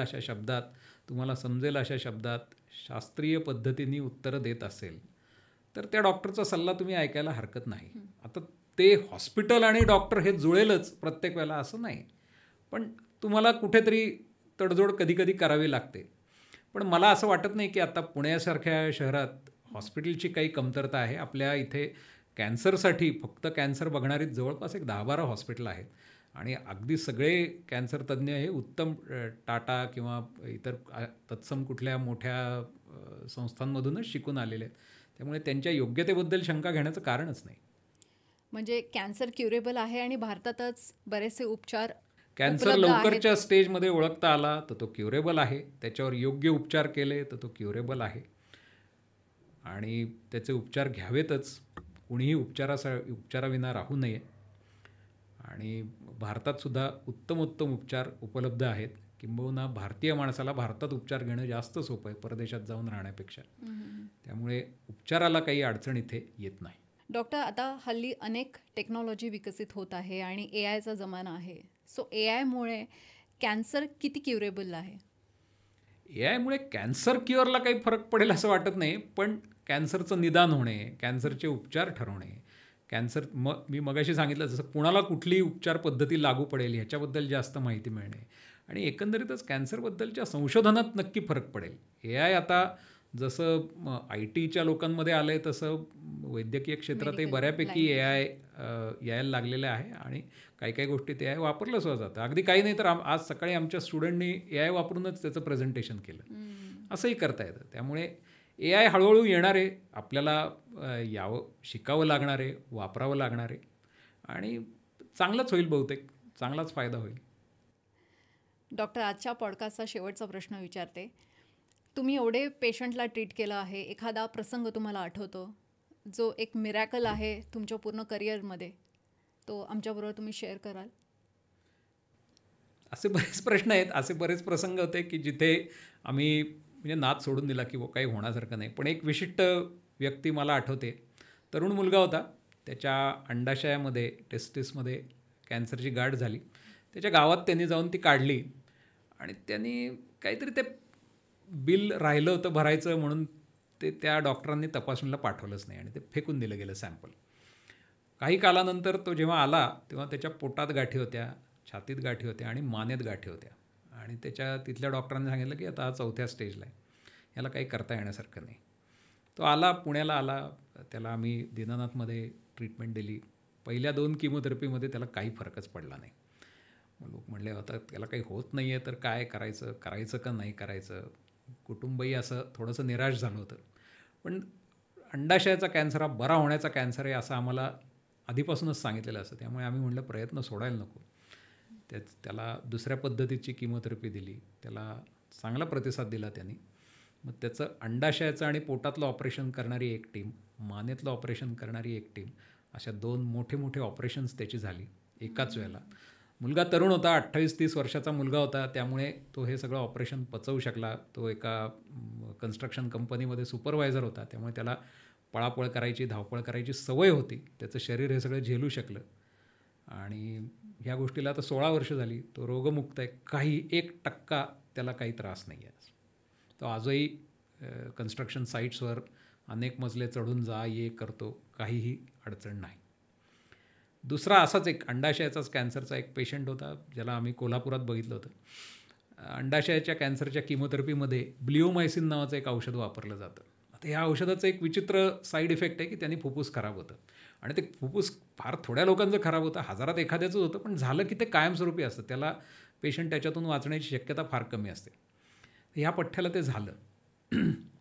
अशा शब्दात, तुम्हाला समजेल अशा शब्दात शास्त्रीय पद्धतीने उत्तरं देत असेल तर त्या डॉक्टरचा सल्ला तुम्ही ऐकायला हरकत नाही. आता ते हॉस्पिटल आणि डॉक्टर हे जुळेलच प्रत्येक वेळेला असं नाही. पण तुम्हाला कुठेतरी तडजोड कधी करावी लागते. पण मला असं वाटत नाही की आता पुण्यासारख्या शहरात हॉस्पिटलची काही कमतरता आहे. आपल्या इथे कॅन्सरसाठी फक्त कॅन्सर बघणारी जवळपास एक 10-12 हॉस्पिटल आहेत आणि अगदी सगळे कॅन्सर तज्ज्ञ हे उत्तम टाटा किंवा इतर तत्सम कुठल्या मोठ्या संस्थांमधूनच शिकून आलेले आहेत. त्यामुळे त्यांच्या योग्यतेबद्दल शंका घेण्याचं कारणच नाही. म्हणजे कॅन्सर क्युरेबल आहे आणि भारतातच बरेचसे उपचार कॅन्सर उपलब्ध आहेत. लवकरच्या स्टेजमध्ये ओळखता आला तर तो क्युरेबल आहे. त्याच्यावर योग्य उपचार केले तर तो क्युरेबल आहे आणि त्याचे उपचार घ्यावेतच. कुणीही उपचाराविना राहू नये आणि भारतातसुद्धा उत्तमोत्तम उपचार उपलब्ध आहेत. किंबहुना भारतीय माणसाला भारतात उपचार घेणं जास्त सोपं आहे परदेशात जाऊन राहण्यापेक्षा. त्यामुळे उपचाराला काही अडचण इथे येत नाही. डॉक्टर, आता हल्ली अनेक टेक्नॉलॉजी विकसित होत आहे आणि AI चा जमाना आहे. सो AI मुळे कॅन्सर किती क्युरेबल आहे? AI मुळे कॅन्सर क्युअरला काही फरक पडेल असं वाटत नाही, पण कॅन्सरचं निदान होणे, कॅन्सरचे उपचार ठरवणे, मी मगाशी सांगितलं जसं कुणाला कुठली उपचार पद्धती लागू पडेल ह्याच्याबद्दल जास्त माहिती मिळणे आणि एकंदरीतच कॅन्सरबद्दलच्या संशोधनात नक्की फरक पडेल. AI आता जसं IT च्या लोकांमध्ये आलं आहे तसं वैद्यकीय क्षेत्रातही Medical बऱ्यापैकी line. AI यायला लागलेलं आहे आणि काही काही गोष्टीत AI वापरलं सुद्धा जातं. अगदी काही नाही तर आज सकाळी आमच्या स्टुडंटनी AI वापरूनच त्याचं प्रेझेंटेशन केलं. असंही करता येतं. त्यामुळे AI हळूहळू येणार आहे, आपल्याला शिकावं लागणार आहे, वापरावं लागणार आहे आणि चांगलंच होईल, बहुतेक चांगलाच फायदा होईल. डॉक्टर, आजच्या पॉडकास्टचा शेवटचा प्रश्न विचारते. तुम्ही एवढे पेशंटला ट्रीट केलं आहे, एखादा प्रसंग तुम्हाला आठवतो जो एक मिरॅकल आहे तुमच्या पूर्ण करिअरमध्ये, तो आमच्याबरोबर तुम्ही शेअर कराल? असे बरेच प्रश्न आहेत, असे बरेच प्रसंग होते की जिथे आम्ही म्हणजे नाद सोडून दिला की काही होण्यासारखं नाही. पण एक विशिष्ट व्यक्ती मला आठवते. तरुण मुलगा होता, त्याच्या अंडाशयामध्ये टेस्टिसमध्ये कॅन्सरची गाठ झाली. त्याच्या गावात त्यांनी जाऊन ती काढली आणि त्यांनी काहीतरी ते बिल राहिलं होतं भरायचं म्हणून ते त्या डॉक्टरांनी तपासणीला पाठवलंच नाही आणि ते फेकून दिलं गेलं सॅम्पल. काही कालानंतर तो जेव्हा आला तेव्हा त्याच्या पोटात गाठी होत्या, छातीत गाठी होत्या आणि मानेत गाठी होत्या आणि तिथल्या डॉक्टरांनी सांगितलं की आता हा 4थ्या स्टेजला आहे, याला काही करता येण्यासारखं नाही. तो आला, पुण्याला आला, त्याला आम्ही दीनानाथमध्ये ट्रीटमेंट दिली. पहिल्या 2 किमोथेरपीमध्ये त्याला काही फरकच पडला नाही. मग लोक म्हणले आता त्याला काही होत नाही आहे तर काय करायचं का नाही करायचं. कुटुंबही असं थोडंसं निराश झालं होतं. पण अंडाशयाचा कॅन्सर हा बरा होण्याचा कॅन्सर आहे असं आम्हाला आधीपासूनच सांगितलेलं असतं. त्यामुळे आम्ही म्हटलं प्रयत्न सोडायला नको. त्याला दुसऱ्या पद्धतीची किमोथेरपी दिली, त्याला चांगला प्रतिसाद दिला त्यांनी. मग त्याचं अंडाशयाचं आणि पोटातलं ऑपरेशन करणारी एक टीम, मानेतलं ऑपरेशन करणारी एक टीम, अशा 2 मोठे मोठे ऑपरेशन्स त्याची झाली एकाच वेळेला. मुलगा तरुण होता, 28-30 वर्षाचा मुलगा होता, त्यामुळे तो हे सगळं ऑपरेशन पचवू शकला. तो एका कन्स्ट्रक्शन कंपनीमध्ये सुपरवायझर होता, त्यामुळे त्याला पळापळ करायची, धावपळ करायची सवय होती. त्याचं शरीर हे सगळं झेलू शकलं आणि ह्या गोष्टीला आता 16 वर्ष झाली. तो रोगमुक्त आहे, काही 1% त्याला काही त्रास नाही आहे. तो आजही कन्स्ट्रक्शन साईट्सवर अनेक मजले चढून जा ये करतो, काहीही अडचण नाही. दुसरा असाच एक अंडाशयाचाच कॅन्सरचा एक पेशंट होता, ज्याला आम्ही कोल्हापुरात बघितलं होतं. अंडाशयाच्या कॅन्सरच्या किमोथेरपीमध्ये ब्लिओमायसिन नावाचं एक औषध वापरलं जातं. आता ह्या औषधाचं एक विचित्र साईड इफेक्ट आहे की त्यांनी फुफ्फुस खराब होतं आणि ते फुफ्फुस फार थोड्या लोकांचं खराब होतं, हजारात एखाद्याचं होतं, पण झालं की ते कायमस्वरूपी असतं. त्याला पेशंट त्याच्यातून वाचण्याची शक्यता फार कमी असते. ह्या पठ्ठ्याला ते झालं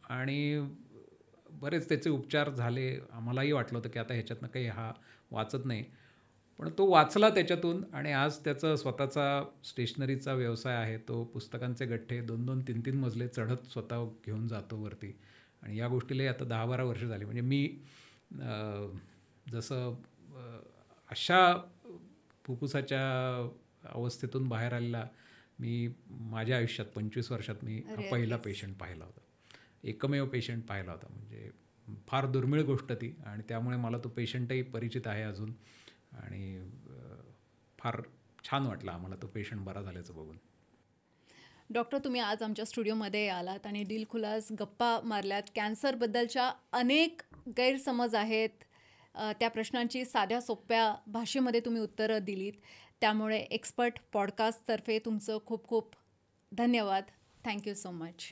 आणि बरेच त्याचे उपचार झाले. आम्हालाही वाटलं होतं की आता ह्याच्यातनं काही हा वाचत नाही, पण तो वाचला त्याच्यातून आणि आज त्याचा स्वतःचा स्टेशनरीचा व्यवसाय आहे. तो पुस्तकांचे गठ्ठे 2-2, 3-3 मजले चढत स्वतः घेऊन जातो वरती आणि या गोष्टीलाही आता 10-12 वर्ष झाली. म्हणजे मी जसं अशा फुफ्फुसाच्या अवस्थेतून बाहेर आलेला मी माझ्या आयुष्यात 25 वर्षात मी हा पहिला पेशंट पाहिला होता, एकमेव पेशंट पाहिला होता. म्हणजे फार दुर्मिळ गोष्ट ती आणि त्यामुळे मला तो पेशंटही परिचित आहे अजून आणि फार छान वाटलं आम्हाला तो पेशंट बरा झाल्याचं बघून. डॉक्टर, तुम्ही आज आमच्या स्टुडिओमध्ये आलात आणि दिलखुलास गप्पा मारल्यात. कॅन्सरबद्दलच्या अनेक गैरसमज आहेत, त्या प्रश्नांची साध्या सोप्या भाषेमध्ये तुम्ही उत्तरं दिलीत. त्यामुळे एक्सपर्ट पॉडकास्टतर्फे तुमचं खूप खूप धन्यवाद. Thank you so much.